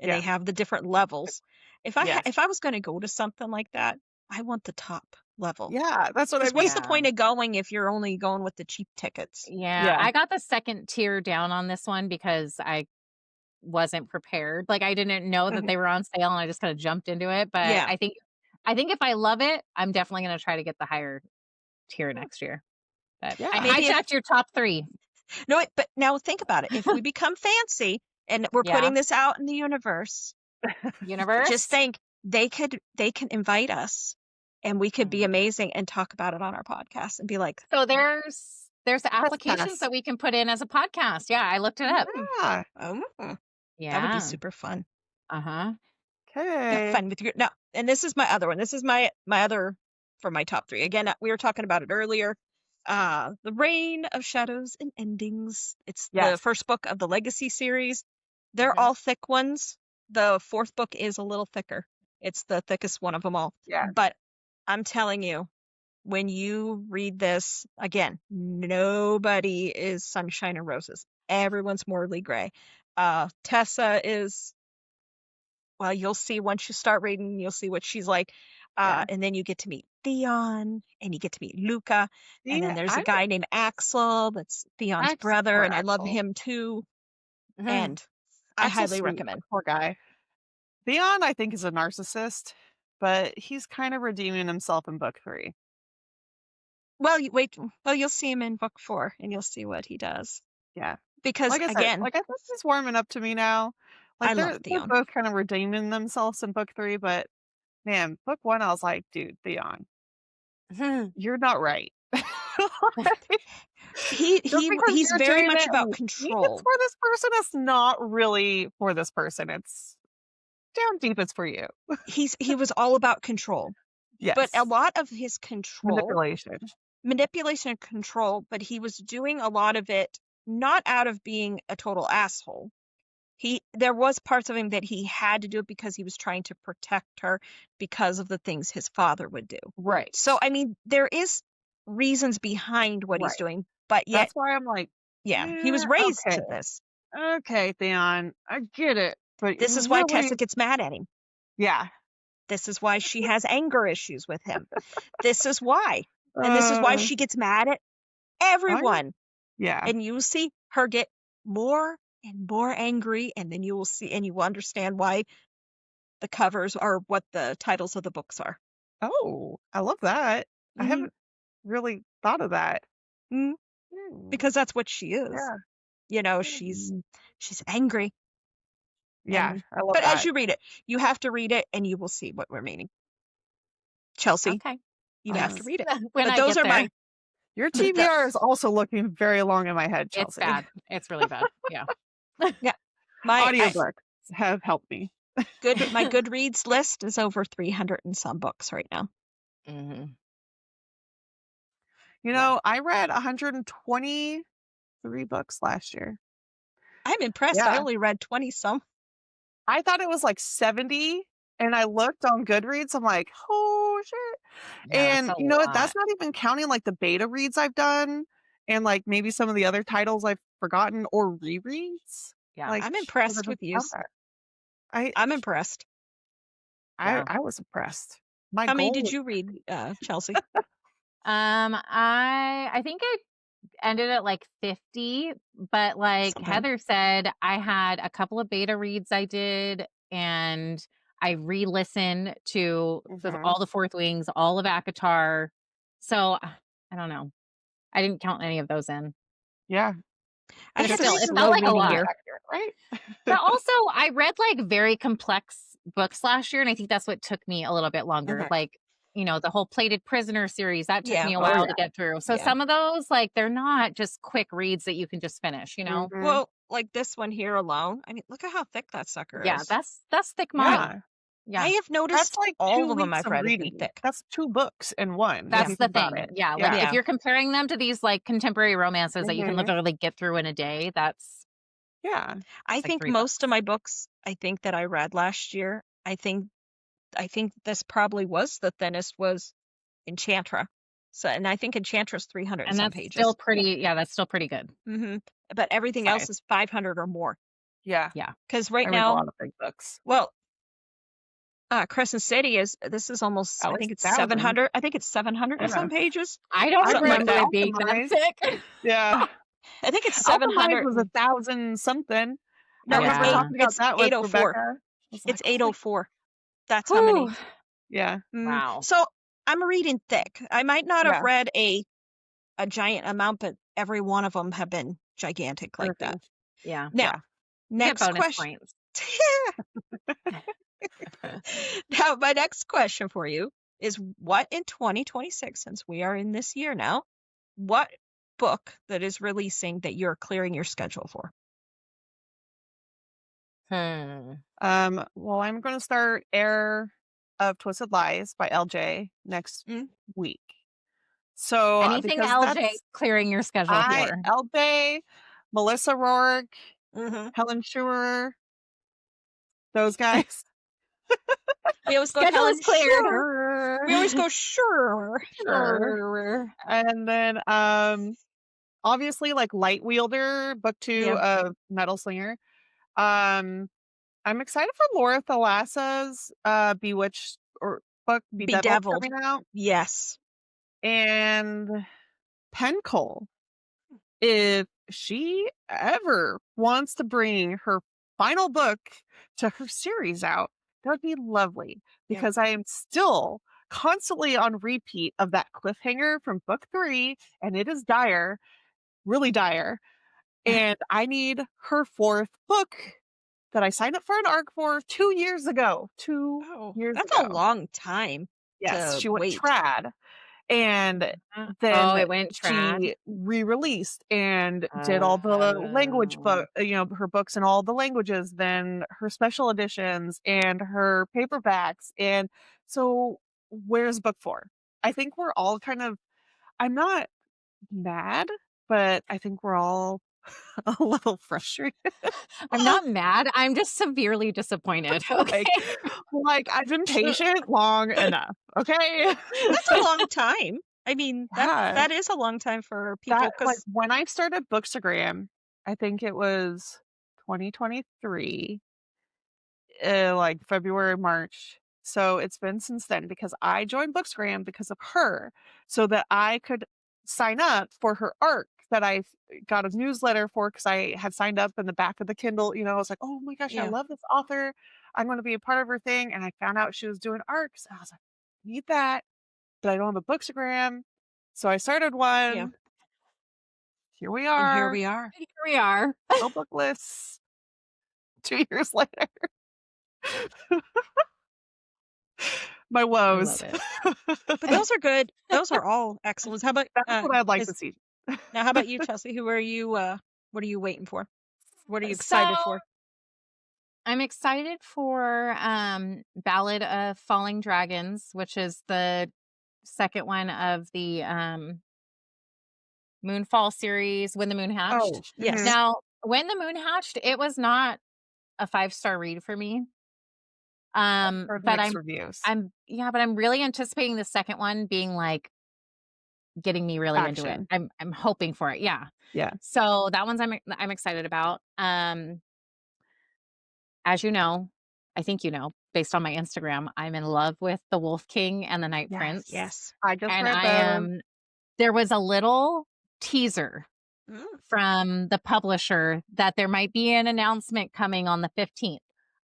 And they have the different levels. If I was going to go to something like that, I want the top level. Yeah, that's what I mean. What's the point of going if you're only going with the cheap tickets? Yeah, I got the second tier down on this one because I wasn't prepared. Like, I didn't know that they were on sale, and I just kind of jumped into it. But I think I think if I love it, I'm definitely going to try to get the higher tier next year. But I hijacked your top 3. No, but now think about it. If we become fancy and we're putting this out in the universe, just think they can invite us and we could be amazing and talk about it on our podcast and be like, so there's applications that we can put in as a podcast. Yeah, I looked it up. Yeah. That would be super fun. Okay. Fun with your now, and this is my other one. This is my other for my top 3. Again, we were talking about it earlier. The Reign of Shadows and Endings. It's the first book of the Legacy series. They're all thick ones. The 4th book is a little thicker. It's the thickest one of them all. Yeah. But I'm telling you, when you read this, again, nobody is sunshine and roses. Everyone's morally gray. Tessa is, well, you'll see once you start reading, you'll see what she's like. And then you get to meet Theon, and you get to meet Luca. And then there's a guy named Axel, that's Theon's brother, and I love him too. And I highly recommend. Poor guy. Theon, I think, is a narcissist, but he's kind of redeeming himself in book 3. Well, you'll see him in book 4, and you'll see what he does. Yeah. Because, like I again... I think he's warming up to me now. Like, they're both kind of redeeming themselves in book 3, but, man, book 1, I was like, dude, Theon, you're not right. He's very much about control. It's for this person. It's not really for this person. It's down deep. It's for you. He was all about control. Yes. But a lot of his control, manipulation and control, but he was doing a lot of it not out of being a total asshole. There was parts of him that he had to do it because he was trying to protect her because of the things his father would do. Right. So, I mean, there is reasons behind what he's doing, but yet... That's why I'm like... Yeah, he was raised to this. Okay, Theon, I get it. But this is why Tessa gets mad at him. Yeah. This is why she has anger issues with him. This is why. And this is why she gets mad at everyone. Yeah. And you see her get more and more angry, and then you will see, and you will understand why the covers are what the titles of the books are. Oh, I love that. I haven't really thought of that. Because that's what she is. Yeah. You know, she's angry. Yeah, I love but that. as you read it, you have to read it, and you will see what we're meaning. Chelsea, okay, you have to read it. When but those are there. Your TBR is also looking very long in my head, Chelsea. It's bad. It's really bad. Yeah. Yeah. My audiobooks have helped me. My Goodreads list is over 300 and some books right now. You know, I read 123 books last year. I'm impressed. I only read 20 some. I thought it was like 70, and I looked on Goodreads. I'm like, oh shit. Yeah, and you know what? That's not even counting like the beta reads I've done and like maybe some of the other titles I've forgotten or rereads. Yeah. Like, I'm impressed with you. I'm impressed. I was impressed. How many did you read, Chelsea? I think I ended at like 50, but like Heather said, I had a couple of beta reads I did, and I re-listened to all the Fourth Wings, all of ACOTAR. So I don't know. I didn't count any of those in. Yeah. But still, it felt like a lot. Right? But also, I read like very complex books last year, and I think that's what took me a little bit longer. Like, you know, the whole Plated Prisoner series, that took me a while to get through. So some of those, like, they're not just quick reads that you can just finish, you know? Well, like this one here alone, I mean, look at how thick that sucker is. Yeah, that's thick money. Yeah. I have noticed that's like all of them I've read reading. Thick. That's 2 books in one. That's the thing. Yeah, like if you're comparing them to these like contemporary romances that you can literally get through in a day, that's I think most of my books that I read last year, I think this probably was the thinnest was Enchantra. So, and I think Enchantra's 300 and some pages. Still pretty. Yeah, that's still pretty good. But everything else is 500 or more. Yeah. Because right I now, read a lot of big books. Well, Crescent City is almost, I think it's 700. I think it's 700 and some pages. I don't remember it being that thick. Yeah. I think it's 700. It was 1,000 something. No, I remember talking about that with 804. Rebecca. It's 804. That's how many. Yeah. Wow. So I'm reading thick. I might not have Yeah. read a giant amount, but every one of them have been gigantic like that. Yeah. Now, Yeah. You get next bonus question. points. Now, my next question for you is, what in 2026, since we are in this year now, what book that is releasing that you're clearing your schedule for? Hmm. Well, I'm going to start Heir of Twisted Lies by LJ next week. So Anything because LJ that's clearing your schedule for. LJ, Melissa Rourke, Mm-hmm. Helen Schuer, those guys. We always go Schedule Helen is cleared. Sure. We always go sure. And then obviously like Light Wielder, book 2 of Metal Slinger. I'm excited for Laura Thalassa's Bewitched or book Bedeviled coming out. Yes. And Pencole, if she ever wants to bring her final book to her series out, that would be lovely, because I am still constantly on repeat of that cliffhanger from book 3, and it is dire, really dire. And I need her 4th book that I signed up for an ARC for 2 years ago. 2 years That's ago. a long time. Yes, she went wait. trad. And Oh, then it went trad. she re-released and did all the language book, her books in all the languages, then her special editions and her paperbacks. And so where's book 4? I think we're all kind of, I'm not mad, but I think we're all a little frustrated. I'm not mad. I'm just severely disappointed. Okay. like I've been patient long enough. Okay. That's a long time. I mean, that is a long time for people. Like when I started Bookstagram, I think it was 2023, like February, March. So it's been since then, because I joined Bookstagram because of her, so that I could sign up for her ARC that I got a newsletter for, because I had signed up in the back of the Kindle. I was like, oh my gosh, I love this author. I'm going to be a part of her thing. And I found out she was doing ARCs. I was like, I need that, but I don't have a Bookstagram. So I started one. Here we are. And here we are. Here we are. No book lists. 2 years later. My woes. But those are good. Those are all excellent. How about that's what I'd like to see. Now, how about you, Chelsea? Who are you? What are you waiting for? What are you excited for? I'm excited for Ballad of Falling Dragons, which is the second one of the Moonfall series, When the Moon Hatched. Oh, yes. Now, When the Moon Hatched, it was not a 5-star read for me. But I'm really anticipating the second one being like getting me really into it. I'm hoping for it. Yeah. So that one's I'm excited about. As you know, I think based on my Instagram, I'm in love with The Wolf King and The Night Prince. Yes. I just read them. There was a little teaser from the publisher that there might be an announcement coming on the 15th.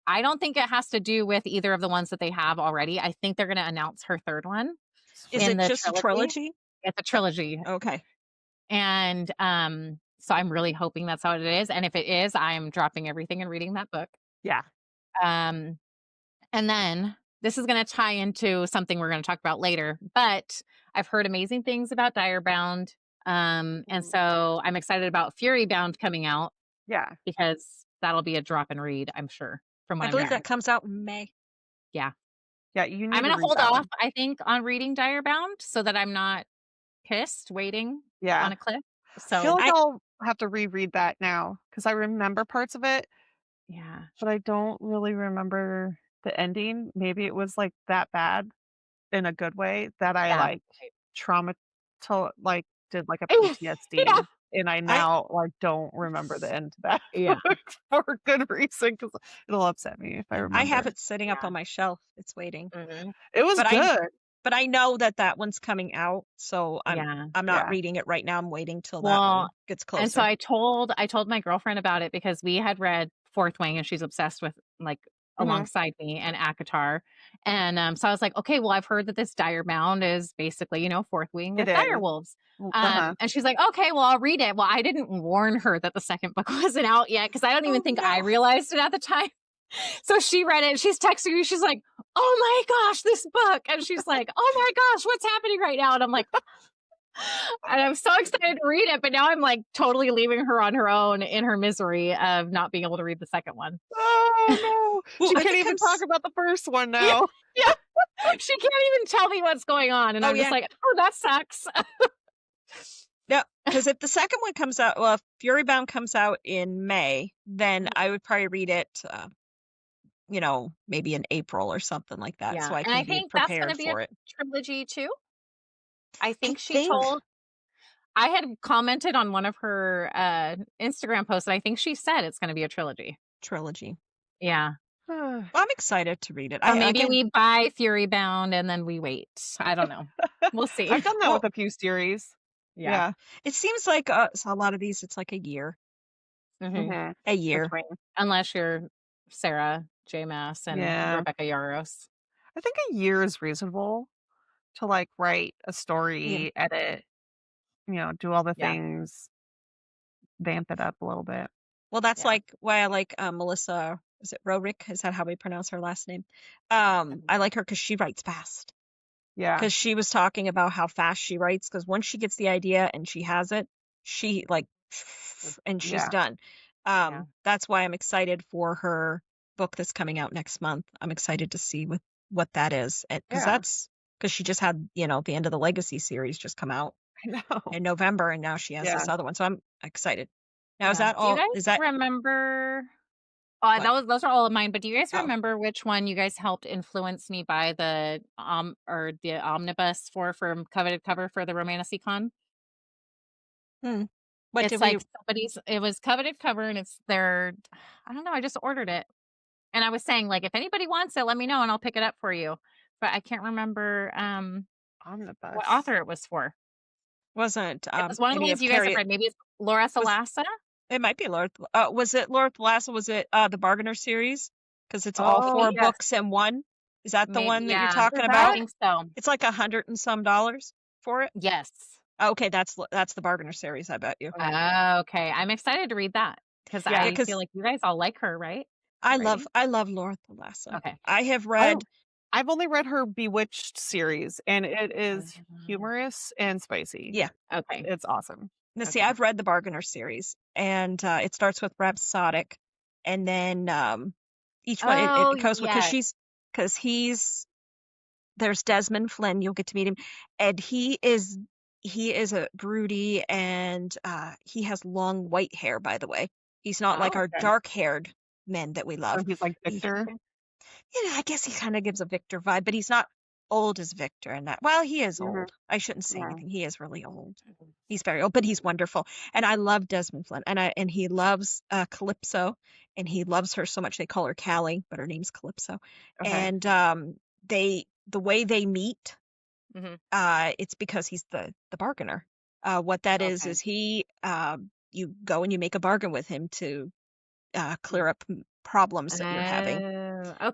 I don't think it has to do with either of the ones that they have already. I think they're going to announce her third one. Is it just a trilogy? It's a trilogy. Okay. And so I'm really hoping that's how it is. And if it is, I'm dropping everything and reading that book. Yeah. And then this is going to tie into something we're going to talk about later, but I've heard amazing things about Direbound. And so I'm excited about Furybound coming out. Yeah. Because that'll be a drop and read, I'm sure. From what I believe that comes out in May. Yeah. Yeah. You need I'm going to hold off, I think, on reading Direbound so that I'm not pissed waiting on a cliff. So I feel like I'll have to reread that now, because I remember parts of it. Yeah. But I don't really remember the ending. Maybe it was like that bad in a good way that I like did like a PTSD. And I now don't remember the end to that for a good reason, because it'll upset me if I remember. I have it sitting up on my shelf. It's waiting. It was good. But I know that one's coming out, so I'm not reading it right now. I'm waiting till that one gets closer. And so I told my girlfriend about it, because we had read Fourth Wing and she's obsessed with like alongside me and Akatar. And so I was like, okay, well, I've heard that this dire mound is basically, fourth wing with It dire is. wolves. Uh-huh. And she's like, okay, well, I'll read it. Well, I didn't warn her that the second book wasn't out yet because I don't even think I realized it at the time. So she read it. She's texting me. She's like, oh my gosh, this book. And she's like, oh my gosh, what's happening right now? And I'm like, and I'm so excited to read it. But now I'm like totally leaving her on her own in her misery of not being able to read the second one. Oh no. Well, She I can't think even talk about the first one now. Yeah. She can't even tell me what's going on. And I'm just like, oh, that sucks. No, because if the second one comes out, well, if Furybound comes out in May, then I would probably read it, maybe in April or something like that. Yeah. So I And can I be think that's going prepared to be for a it. trilogy too. I think she told, I had commented on one of her Instagram posts, and I think she said it's going to be a trilogy. Yeah. Well, I'm excited to read it. Or maybe we buy Furybound and then we wait. I don't know. We'll see. I've done that with a few series. Yeah. It seems like a lot of these, it's like a year. A year. Unless you're Sarah J. Maas and Rebecca Yarros. I think a year is reasonable to like write a story, edit, do all the things, vamp it up a little bit. Well, that's like why I like Melissa. Is it Rorick? Is that how we pronounce her last name? I like her because she writes fast. Yeah. Because she was talking about how fast she writes. Because once she gets the idea and she has it, she and she's done. That's why I'm excited for her book that's coming out next month. I'm excited to see what that is. Because she just had, the end of the Legacy series just come out in November. And now she has this other one. So I'm excited. Now, is that all? Do you guys remember? Those are all of mine. But do you guys remember which one you guys helped influence me by the omnibus for Coveted Cover for the Romantasy Con? It was Coveted Cover, and it's their, I don't know, I just ordered it. And I was saying, like, if anybody wants it, let me know and I'll pick it up for you. But I can't remember omnibus. What author it was for. Wasn't it was one of the ones you guys have read. Maybe it's Laura Thalassa? It might be Laura. Was it Laura Thalassa? Was it the Bargainer series? Because it's all 4 books in one. Is that the one that you're talking about? I think so. It's like $100 and some for it. Yes. Okay, that's the Bargainer series. I bet you. Okay, I'm excited to read that because I feel like you guys all like her, right? I love Laura Thalassa. Okay, I have read. I've only read her Bewitched series, and it is humorous and spicy. Yeah. Okay. It's awesome. Now, see, I've read the Bargainer series, and it starts with Rhapsodic, and then each one it goes because there's Desmond Flynn. You'll get to meet him, and he is a broody, and he has long white hair. By the way, he's not like our dark-haired men that we love. So he's like Victor. I guess he kind of gives a Victor vibe, but he's not old as Victor in that. Well, he is old. I shouldn't say anything. He is really old. He's very old, but he's wonderful. And I love Desmond Flynn. And he loves Calypso, and he loves her so much they call her Callie, but her name's Calypso. Okay. And the way they meet, it's because he's the bargainer. What that is he you go and you make a bargain with him to clear up problems that you're having.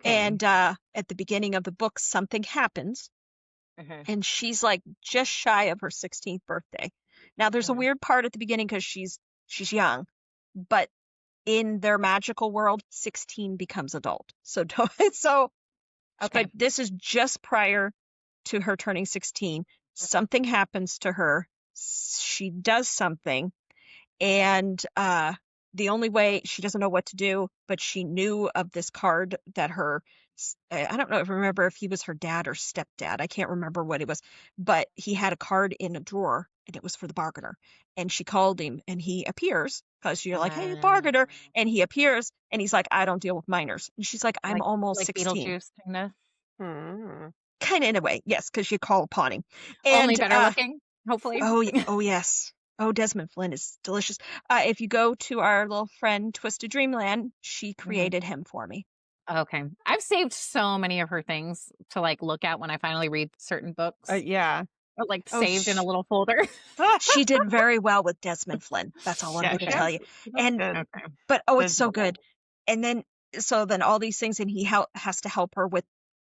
And at the beginning of the book, something happens, and she's like just shy of her 16th birthday. Now, there's a weird part at the beginning because she's young, but in their magical world, 16 becomes adult. But this is just prior to her turning 16. Something happens to her. She does something, and the only way, she doesn't know what to do, but she knew of this card that I don't remember if he was her dad or stepdad. I can't remember what it was, but he had a card in a drawer, and it was for the bargainer. And she called him, and he appears because you're like, hey, bargainer. And he appears, and he's like, I don't deal with minors. And she's like, I'm almost 16. Beetlejuice, kind of. Kind of in a way, yes, because you call upon him. And, only better looking, hopefully. Oh, yes. Oh, Desmond Flynn is delicious. If you go to our little friend Twisted Dreamland, she created him for me. Okay. I've saved so many of her things to like look at when I finally read certain books. Saved in a little folder. She did very well with Desmond Flynn. That's all I'm going to tell you. And but it's so good. And then so then all these things, and he has to help her with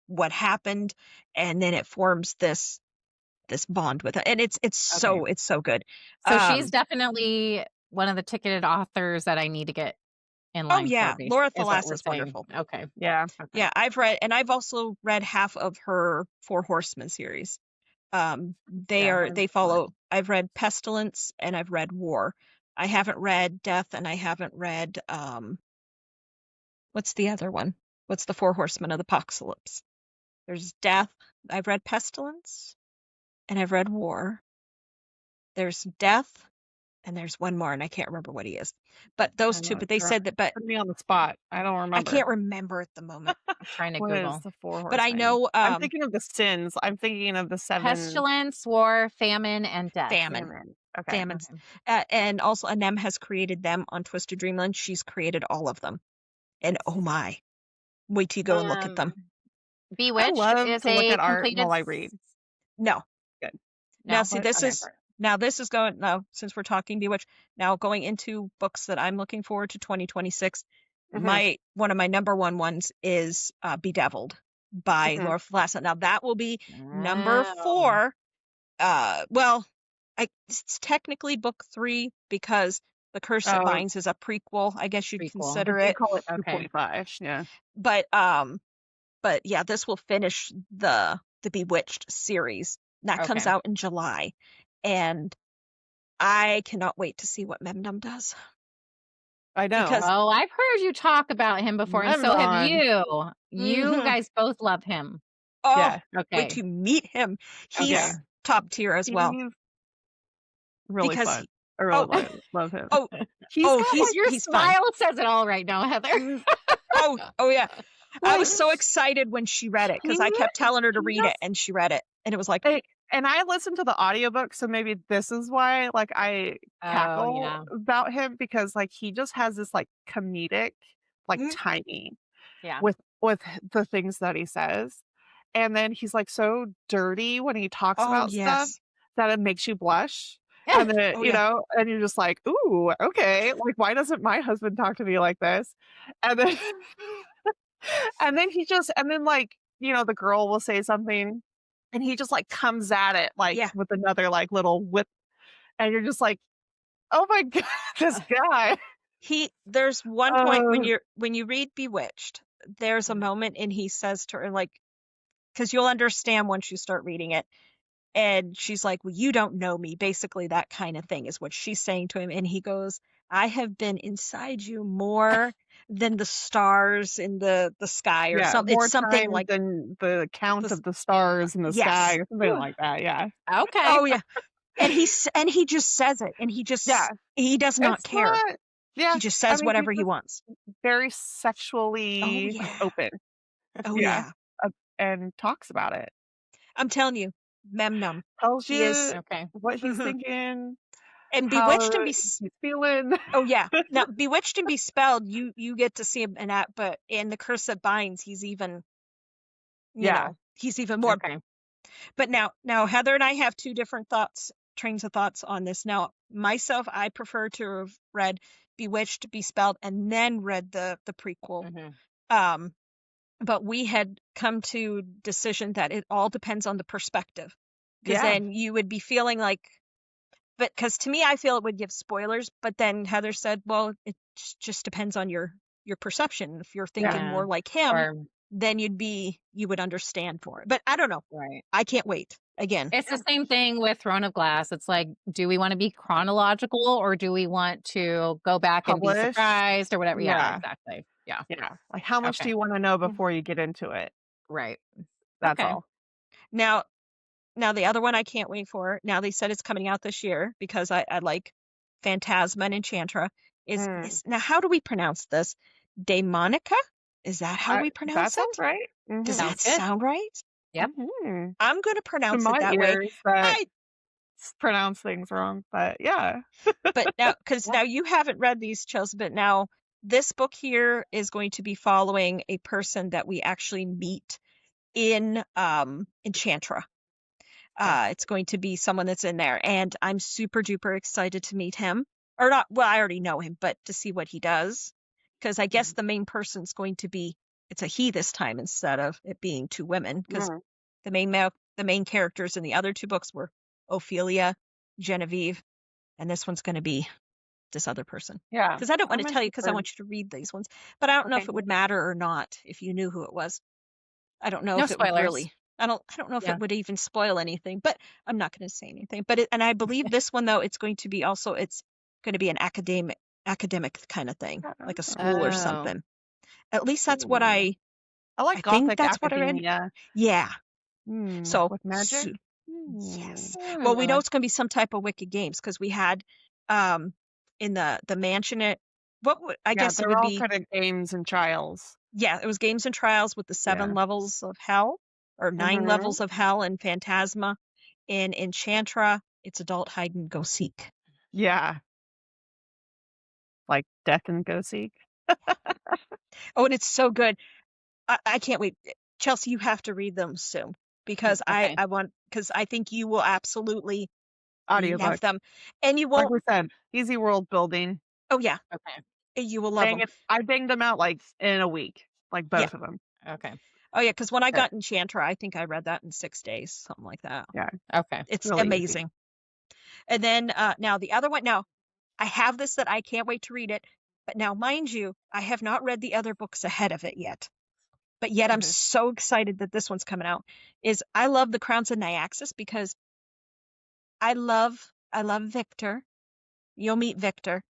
what happened, and then it forms this bond with it, and it's so good. So she's definitely one of the ticketed authors that I need to get in line for. Laura Thalas is wonderful. Okay. Yeah. Okay. Yeah, I've also read half of her Four Horsemen series. They follow. I've read Pestilence and I've read War. I haven't read Death, and I haven't read what's the other one? What's the Four Horsemen of the Apocalypse? There's Death. I've read Pestilence and I've read War. There's Death, and there's one more, and I can't remember what he is. But those two, but they said that, but put me on the spot. I don't remember. I can't remember at the moment. I'm trying to What Google. is the Four Horsemen? But I know I'm thinking of the sins. I'm thinking of the 7 Pestilence, War, Famine, and Death. Famine. Okay. Famines. And also Anem has created them on Twisted Dreamland. She's created all of them. And oh my, wait till you go and look at them. Bewitched I love is to look a at art completed... while I read. No. Good. Now, see, this is going, now, since we're talking Bewitched, now going into books that I'm looking forward to 2026, one of my number one ones is Bedeviled by Laura Thalas. Now, that will be number 4. It's technically book 3 because The Curse That Binds is a prequel. I guess you'd consider it. Call it 2.5. Yeah. But yeah, this will finish the Bewitched series. That comes out in July, and I cannot wait to see what Memnum does. I know. Because, I've heard you talk about him before, and so have you. You guys both love him. Oh, yeah. Wait to meet him. He's top tier as well. Really fun. I really love him. Your smile says it all right now, Heather. oh yeah. I was so excited when she read it because I kept telling her to read it, and she read it, and it was like, and I listened to the audiobook, so maybe this is why I cackle about him, because he just has this comedic timing with the things that he says, and then he's so dirty when he talks about stuff that it makes you blush. And then, and you're just like, ooh, okay. Why doesn't my husband talk to me like this? And then, and then the girl will say something, and he just comes at it with another little whip. And you're just like, oh my God, this guy. There's one point when you read Bewitched, there's a moment, and he says to her, because you'll understand once you start reading it. And she's like, well, you don't know me. Basically, that kind of thing is what she's saying to him. And he goes, I have been inside you more than the stars in the sky or something. It's something like than the count of the stars in the sky or something like that. Yeah. Okay. Oh, yeah. And he just says it. And he just, he does not care. He just says whatever he wants. Very sexually open. Oh, yeah. And talks about it. I'm telling you. Memnum. Tells you what he's thinking. And Bewitched and he's feeling. Oh yeah. Now Bewitched and Bespelled, you get to see him in that, but in The Curse That Binds, he's even he's even more. Okay. But now Heather and I have two different trains of thoughts on this. Now myself, I prefer to have read Bewitched, Bespelled, and then read the prequel. But we had come to decision that it all depends on the perspective. Because then you would be feeling but because to me, I feel it would give spoilers. But then Heather said, well, it just depends on your perception. If you're thinking more like him, then you would understand for it. But I don't know. Right. I can't wait. Again. It's the same thing with Throne of Glass. It's do we want to be chronological, or do we want to go back and be surprised or whatever? Yeah, exactly. Yeah. How much do you want to know before you get into it? Right. That's all. Now the other one I can't wait for. Now they said it's coming out this year because I like Phantasma and Enchantra. Is now, how do we pronounce this? Daemonica? Is that how we pronounce it? That sounds right. Does that sound right? Yep. I'm going to pronounce it that way. I pronounce things wrong, but yeah. But now, because now you haven't read these, Chelsea, but now this book here is going to be following a person that we actually meet in Enchantra. It's going to be someone that's in there, and I'm super duper excited to meet him. Or not, well, I already know him, but to see what he does. because I guess the main person's going to be, it's a he this time instead of it being two women, because the main characters in the other two books were Ophelia, Genevieve, and this one's going to be this other person. Yeah. Because I don't want to tell you because I want you to read these ones, but I don't know if it would matter or not if you knew who it was. I don't know if it would really. I don't know if it would even spoil anything, but I'm not going to say anything. But and I believe this one though, it's going to be also, it's going to be an academic kind of thing, like a school or something. At least that's what I like. I think that's academia. What I read. Yeah. So with magic. Yes. Well, we know it's going to be some type of Wicked Games because we had in the mansion it. I guess it would be kind of games and trials. Yeah, it was games and trials with the 7 levels of hell, or 9 levels of hell in Phantasma. In Enchantra, it's adult hide and go seek. Yeah. Like Death and Go Seek. Oh, and it's so good. I can't wait. Chelsea, you have to read them soon because I think you will absolutely love them. And you won't. Like we said, easy world building. Oh, yeah. Okay. You will love them. I banged them out like in a week, like both of them. Okay. Oh, yeah, because when I got Enchantra, I think I read that in 6 days, something like that. Yeah. Okay. It's really amazing. Easy. And then now the other one, now I have this that I can't wait to read it, but now mind you, I have not read the other books ahead of it yet. But yet I'm so excited that this one's coming out. I love the Crowns of Nyaxis because I love Victor. You'll meet Victor.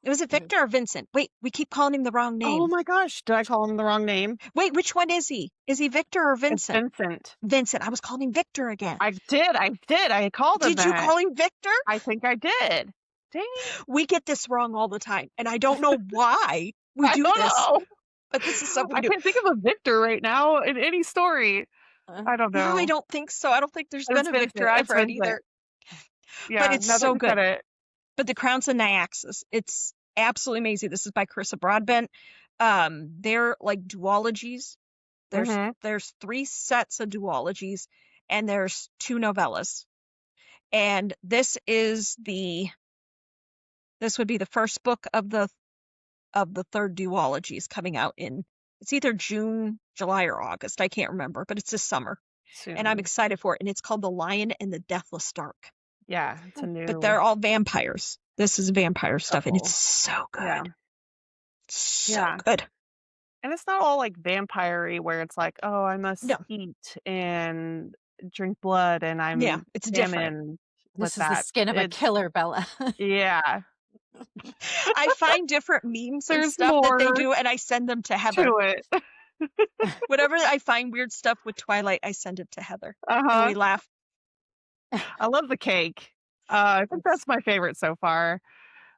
Was it Victor or Vincent? Wait, we keep calling him the wrong name. Oh my gosh, did I call him the wrong name? Wait, which one is he? Is he Victor or Vincent? It's Vincent. Vincent. I was calling him Victor again. I did. I called him Did you call him Victor? I think I did. Dang. We get this wrong all the time, and I don't know why we do this. Know. But this is something I can't think of a Victor right now in any story. I don't know. No, I don't think so. I don't think there's been a Victor I've read either. Yeah, but it's so good. But the Crowns of Nyaxis, it's absolutely amazing. This is by Carissa Broadbent. They're like duologies. There's 3 sets of duologies, and there's 2 novellas. And this would be the first book of the 3rd duologies coming out it's either June, July, or August. I can't remember, but it's this summer. Soon. And I'm excited for it. And it's called The Lion and the Deathless Dark. Yeah, it's a new. But they're all vampires. This is vampire stuff, and it's so good. Yeah. So good. And it's not all like vampire-y where it's like, oh, I must eat and drink blood, and I'm it's different. This is the skin of a killer, Bella. Yeah. I find different memes and stuff that they do, and I send them to Heather. To it. Whenever I find weird stuff with Twilight, I send it to Heather. And we laugh. I love the cake. I think that's my favorite so far.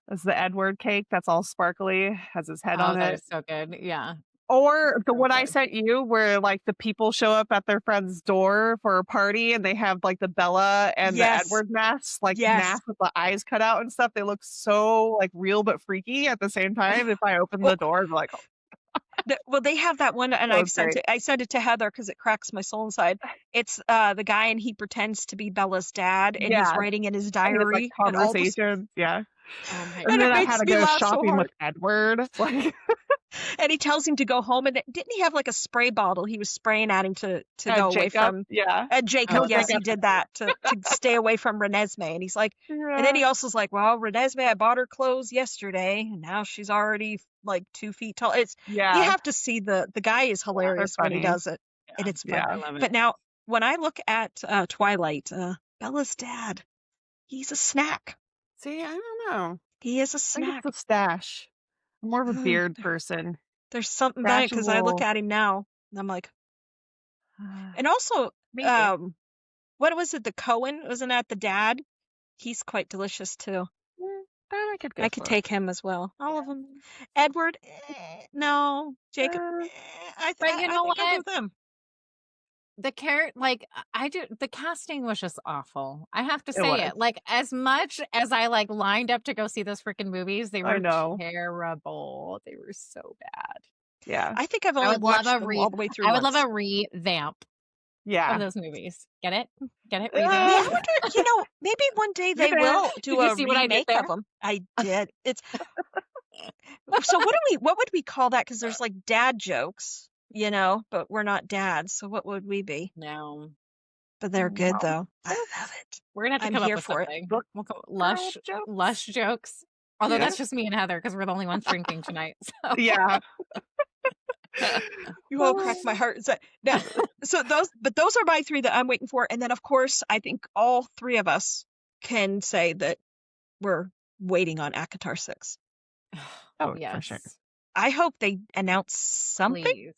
It's the Edward cake that's all sparkly, has his head on it. That is so good. Yeah. Or the one I sent you where like the people show up at their friend's door for a party and they have like the Bella and the Edward mask, mask with the eyes cut out and stuff. They look so like real but freaky at the same time. If I open the door, I'm like, well, they have that one, and I sent it to Heather because it cracks my soul inside. It's the guy, and he pretends to be Bella's dad, and he's writing in his diary. And conversation, and then I had to go shopping with Edward. Like, and he tells him to go home, and didn't he have like a spray bottle he was spraying at him to go away from? Yeah, at Jacob. Yes, he did that to stay away from Renesmee, and he's like, and then he also's like, well, Renesmee, I bought her clothes yesterday, and now she's already like 2 feet tall. It's you have to see the guy is hilarious when he does it, and it's fun. I love it. But now when I look at Twilight, Bella's dad, he's a snack. See, I don't know. He is a snack. I think it's a stash. I'm more of a beard person. There's something about it because I look at him now and I'm like, and also, what was it? The Cohen, wasn't that the dad? He's quite delicious too. I could take him as well. All of them. Edward, no. Jacob, I think I'll do them. The the casting was just awful. I have to say it. Like, as much as I like lined up to go see those freaking movies, they were terrible. They were so bad. Yeah. I think I've only watched them all the way through. I would love a revamp. Yeah. Of those movies. Get it? Revamp. I wonder, maybe one day they will do a remake of them. I did. So what would we call that? Because there's like dad jokes, but we're not dads. So what would we be? No. But they're good though. I love it. We're gonna have to I'm come up here with for it. something. Book We'll go lush lush jokes. Although Yeah. that's just me and Heather because we're the only ones drinking tonight. So. Yeah. You all crack my heart. Now, those are my 3 that I'm waiting for. And then of course, I think all 3 of us can say that we're waiting on ACOTAR 6. Oh, yes. for sure. I hope they announce something. Please.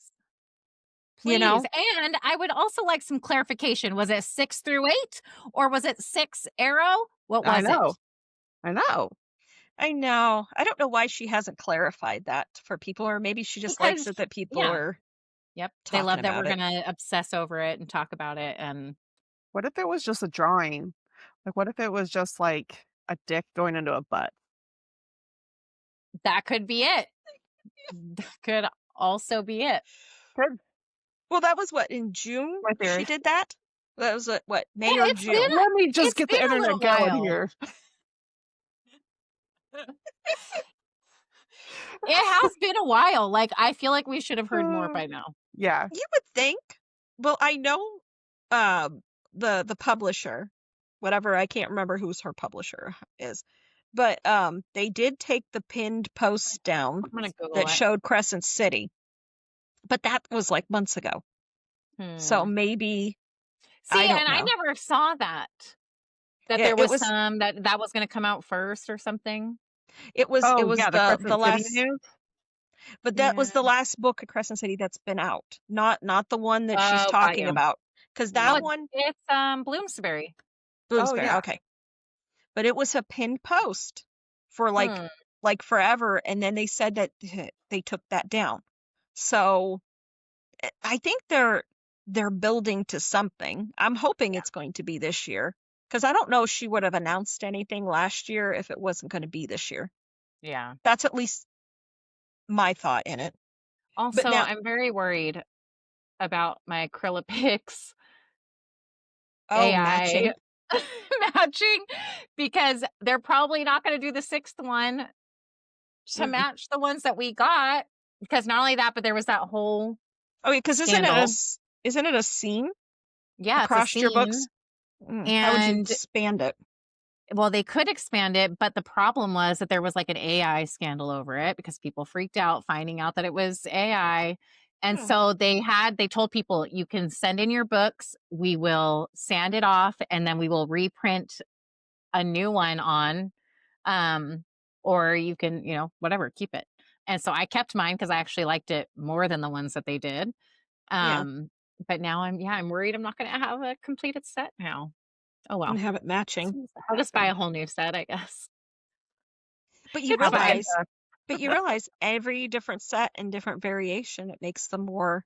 And I would also like some clarification. Was it 6 through 8 or was it 6 arrow? What was it? I know. I don't know why she hasn't clarified that for people, or maybe she just likes it that people are. Yep. They love that we're going to obsess over it and talk about it. And what if it was just a drawing? Like, what if it was just like a dick going into a butt? That could be it. That could also be it. Good. Well, that was what, in June she did that? That was what, May or June? Let me just get the internet going here. It has been a while. Like, I feel like we should have heard more by now. Yeah. You would think. Well, I know the publisher, whatever, I can't remember who's her publisher is. But they did take the pinned post down that showed Crescent City. But that was like months ago. So maybe I never saw that. That there was some that was going to come out first or something. It was the last news? But that was the last book of Crescent City that's been out. Not the one that she's talking about. Because that one, it's Bloomsbury. Okay. But it was a pinned post for like forever, and then they said that they took that down. So I think they're building to something. I'm hoping it's going to be this year, because I don't know if she would have announced anything last year if it wasn't going to be this year. Yeah. That's at least my thought in it. Also, I'm very worried about my Acrylics AI matching, because they're probably not going to do the 6th one to match the ones that we got. Because not only that, but there was that whole because isn't it a scene? Yeah, across it's a scene. your books. And how would you expand it? Well, they could expand it, but the problem was that there was like an AI scandal over it because people freaked out finding out that it was AI. And so they told people, you can send in your books, we will sand it off, and then we will reprint a new one on, or you can, whatever, keep it. And so I kept mine because I actually liked it more than the ones that they did. But now I'm worried I'm not going to have a completed set now. Oh, well. And have it matching. I'll just buy a whole new set, I guess. But you realize every different set and different variation, it makes them more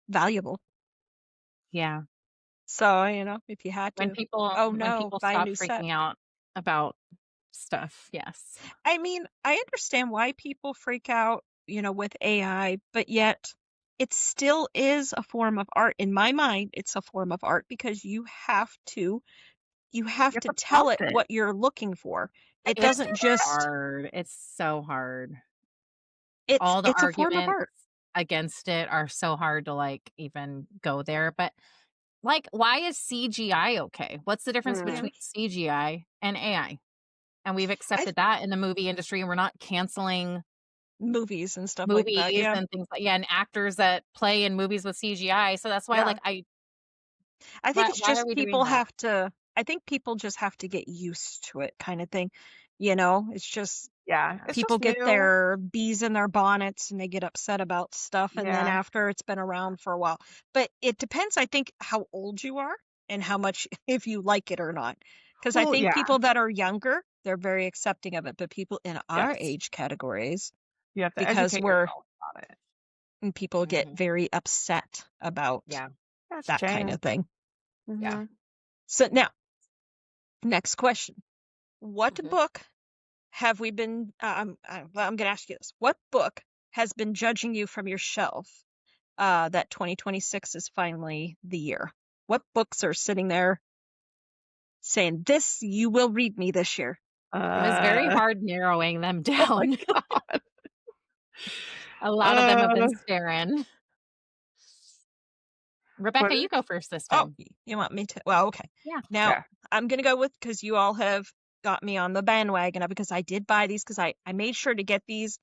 valuable. Yeah. So, if you had to. When people buy stop a new freaking set. out about stuff, yes. I mean, I understand why people freak out, with AI, but yet it still is a form of art. In my mind, it's a form of art because you have to tell it what you're looking for. It doesn't just hard. It's so hard. It's all the it's a form of arguments art. against it are so hard to like even go there. But like, why is CGI okay? What's the difference between CGI and AI? And we've accepted that in the movie industry, and we're not canceling movies and stuff like that. Yeah. And things and actors that play in movies with CGI. So that's why I think it's just people have to. I think people just have to get used to it, kind of thing. It's just people get their bees in their bonnets and they get upset about stuff, and then after it's been around for a while. But it depends, I think, how old you are and how much if you like it or not. Because I think people that are younger, they're very accepting of it, but people in our age categories, you have to because educate yourself about it. And people get very upset about that kind of thing. Yeah. So now, next question. What book have we been, I'm going to ask you this. What book has been judging you from your shelf that 2026 is finally the year? What books are sitting there saying, this, you will read me this year? It was very hard narrowing them down. Oh my God. A lot of them have Uh, been staring. Rebecca, what? you go first this Oh, time. you want me to? Well, okay. Yeah. Now Yeah. I'm gonna go with, because you all have got me on the bandwagon because I did buy these, because I made sure to get these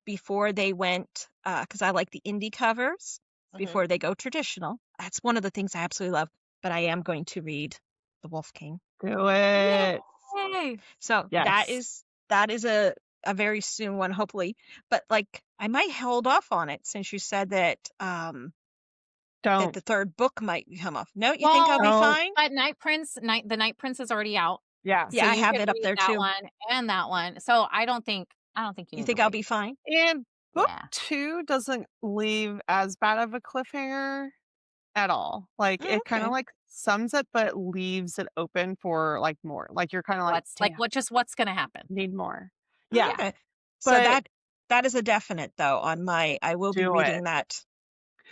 before they went, because I like the indie covers before they go traditional. That's one of the things I absolutely love. But I am going to read The Wolf King. Do it. Yay! So Yes. that is a very soon one, hopefully. But like, I might hold off on it since you said that that Don't. the third book might come off. No, you think I'll be Don't. fine? But the Night Prince is already out. Yeah. Yeah, So I you have could it up read there that too. one and that one. So I don't think you You need think to I'll wait. be fine? And book Yeah. 2 doesn't leave as bad of a cliffhanger at all. Like, it kind Okay. of like sums it, but leaves it open for like more. Like, you're kind of like, damn, what's gonna happen? need more. Yeah. Okay. So But that is a definite though on my. I will be do it. reading that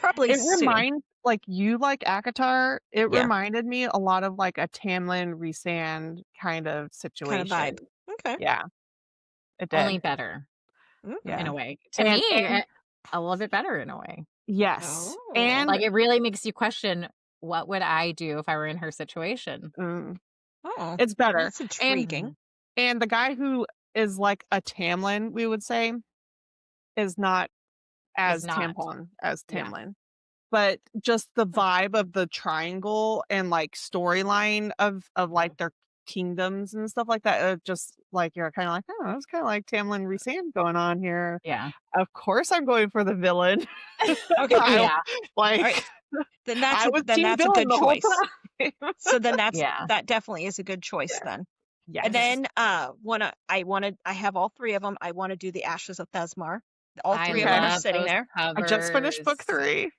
probably It soon. reminds, like, you like ACOTAR, it Yeah. reminded me a lot of like a Tamlin Rhysand kind of situation. vibe. Okay. Yeah, it did. Only better Mhm. Yeah. in a way. To And- me, and- a little bit better in a way. Yes. Oh. And Like, it really makes you question, what would I do if I were in her situation? Oh, it's better. that's intriguing. And the guy who is like a Tamlin, we would say, is not as tampon as Yeah. Tamlin. But just the vibe of the triangle and like storyline of like their kingdoms and stuff like that, just like you're kind of like, oh, it's kind of like Tamlin Rhysand going on here. Yeah. Of course, I'm going for the villain. Okay. Yeah. Like, All right. Then that's I was then team that's a villain good the whole choice. time. So then Yeah. that definitely is a good choice then. Yes. And then I have all three of them. I want to do the Ashes of Thesmar. All three of them are sitting there. I just finished book 3.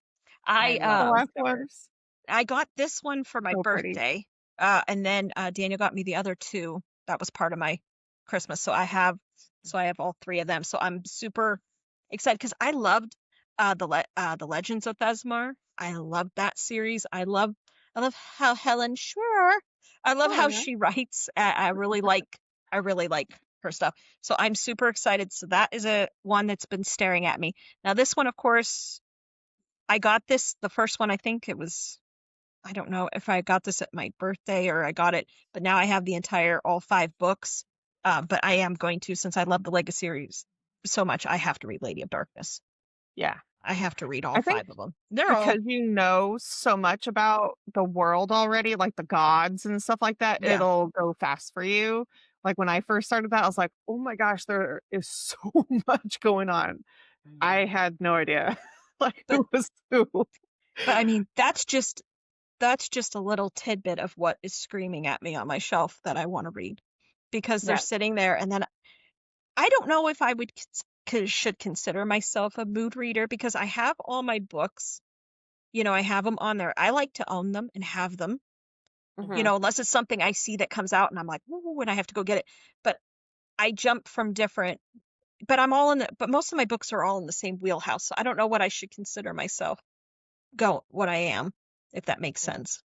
I love last those one. covers. I got this one for my So pretty. birthday. And then Daniel got me the other 2. That was part of my Christmas. So I have all 3 of them. So I'm super excited because I loved the Legends of Thesmar. I loved that series. I love how Helen Schwer. I love how she writes. I really like her stuff. So I'm super excited. So that is a one that's been staring at me. Now this one, of course, I got this, the first one, I think it was, I don't know if I got this at my birthday or I got it, but now I have all 5 books. But I am going to, since I love the Legacy series so much, I have to read Lady of Darkness. Yeah. I have to read all 5 of them. They're all, Because you know so much about the world already, like the gods and stuff like that, Yeah. it'll go fast for you. Like when I first started that, I was like, oh my gosh, there is so much going on. I had no idea. Like, who was who. but I mean, that's just a little tidbit of what is screaming at me on my shelf that I want to read, because they're Yes. sitting there, and then I don't know if I should consider myself a mood reader, because I have all my books, I have them on there. I like to own them and have them, unless it's something I see that comes out and I'm like, ooh, and I have to go get it. But I jump from different, but but most of my books are all in the same wheelhouse. So I don't know what I should consider myself what I am, if that makes sense.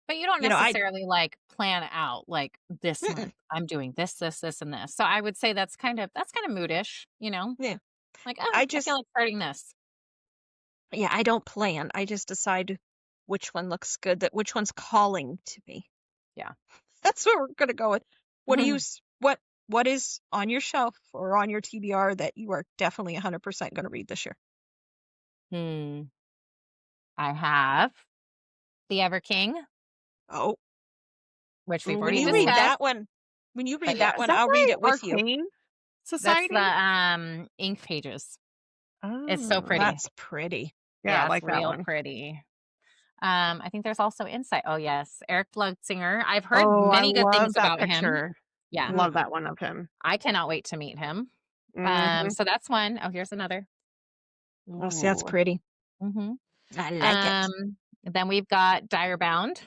But you don't necessarily like plan out like this month I'm doing this, this, this, and this. So I would say that's kind of moodish, Yeah. Like, oh, I feel like starting this. Yeah, I don't plan. I just decide which one looks good, which one's calling to me. Yeah. That's what we're gonna go with. What do you what is on your shelf or on your TBR that you are definitely 100% gonna read this year? I have The Ever King. Oh, which we've when already you discussed. read that one, I'll read it with you. Arcane Society? That's the ink pages. It's so pretty. That's pretty. Yeah, I like it's that real one. pretty. I think there's also Insight. Oh yes, Eric Blugsinger. I've heard many I good love things that about him. picture. Yeah, Love that one of him. I cannot wait to meet him. Mhm. So that's one. Oh, here's another. Oh, see, that's pretty. Mm-hmm. I like it. Then we've got Direbound.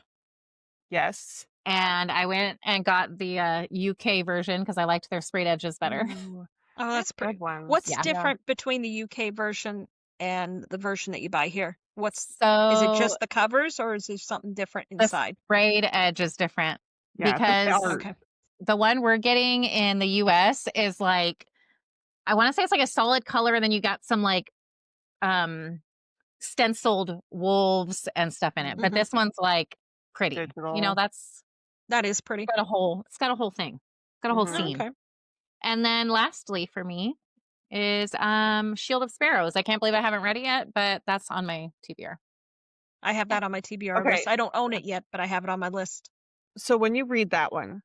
Yes. And I went and got the UK version because I liked their sprayed edges better. Ooh, Oh, that's pretty. good ones. What's Yeah. different between the UK version and the version that you buy here? Is So it just the covers, or is there something different inside? the sprayed edge is different Yeah, because Okay. the one we're getting in the US is like I want to say it's like a solid color, and then you got some like stenciled wolves and stuff in it. But this one's like pretty. Digital. You know, that is pretty. It's got a whole thing. It's got a whole scene. Okay. And then lastly for me is Shield of Sparrows. I can't believe I haven't read it yet, but that's on my TBR. I have that on my TBR Okay. list. I don't own it yet, but I have it on my list. So when you read that one,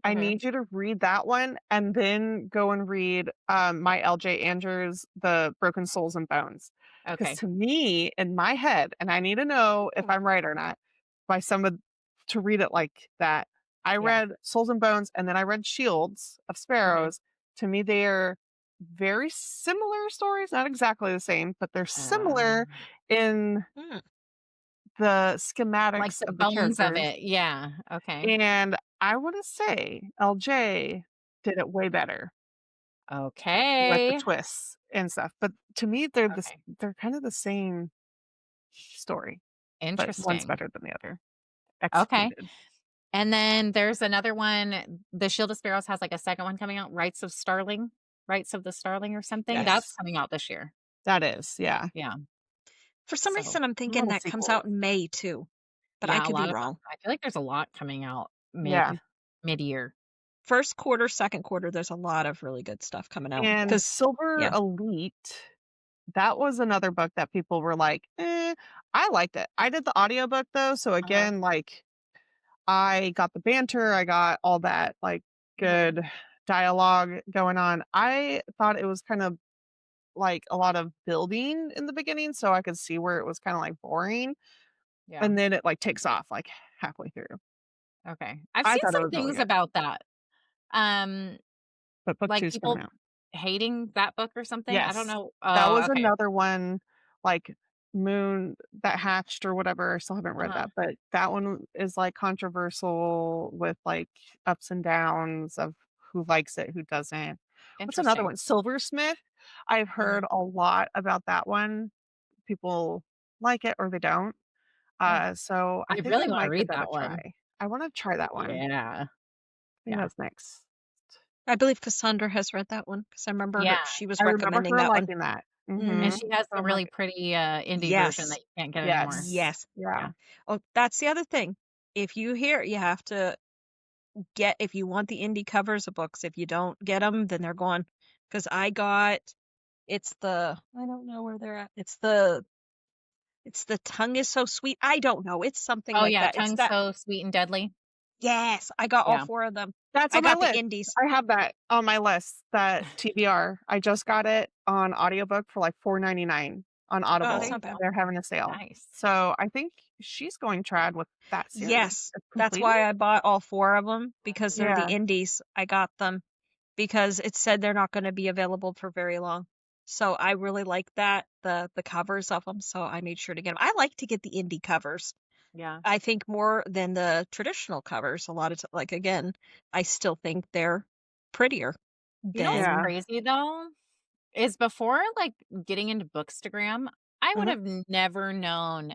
I need you to read that one and then go and read my LJ Andrews, The Broken Souls and Bones. Because to me, in my head, and I need to know if I'm right or not, by someone to read it like that. I read Souls and Bones and then I read Shields of Sparrows. To me, they're very similar stories, not exactly the same, but they're similar in the schematics like the of the bones characters. of it. Yeah. Okay. And I want to say LJ did it way better. Okay. With the twists and stuff. But to me, they're they're kind of the same story. Interesting. But one's better than the other. Okay. Executed. And then there's another one. The Shield of Sparrows has like a second one coming out, Rights of the Starling or something. Yes. That's coming out this year. That is, yeah. Yeah. For some reason, I'm thinking that comes out in May too, but I could be wrong. I feel like there's a lot coming out mid-year. First quarter, second quarter, there's a lot of really good stuff coming out. And Silver Elite, that was another book that people were like, I liked it. I did the audiobook though, so again, like I got the banter, I got all that like good dialogue going on. I thought it was kind of like a lot of building in the beginning, so I could see where it was kind of like boring. Yeah. And then it like takes off like halfway through. Okay. I've seen some things about that. But book like 2's people coming out. hating that book or something. Yes. I don't know. That was another one, like Moon That Hatched or whatever. I still haven't read that, but that one is like controversial with like ups and downs of who likes it, who doesn't. What's another one? Silversmith. I've heard a lot about that one. People like it or they don't. So I think really I want to might read give that that a one. try. I want to try that one. Yeah. I think that's next. I believe Cassandra has read that one because I remember she was recommending her that liking one. that. And she has the really pretty indie version that you can't get anymore. Yes. Yeah. Oh, that's the other thing. If you hear, you have to get, if you want the indie covers of books, if you don't get them, then they're gone. Because I got, I don't know where they're at. It's the Tongue is So Sweet. I don't know. It's something like that. Tongue So Sweet and Deadly. Yes, I got all 4 of them. That's I on got my list. the indies. I have that on my list. That TBR. I just got it on audiobook for like $4.99 on Audible. Oh, that's not bad. They're having a sale. Nice. So I think she's going trad with that series. Yes, that's why I bought all 4 of them because they're the indies. I got them because it said they're not going to be available for very long. So I really like that, the covers of them. So I made sure to get them. I like to get the indie covers. Yeah. I think more than the traditional covers. A lot of like, again, I still think they're prettier. You know what's crazy though? Is before like getting into Bookstagram, I would have never known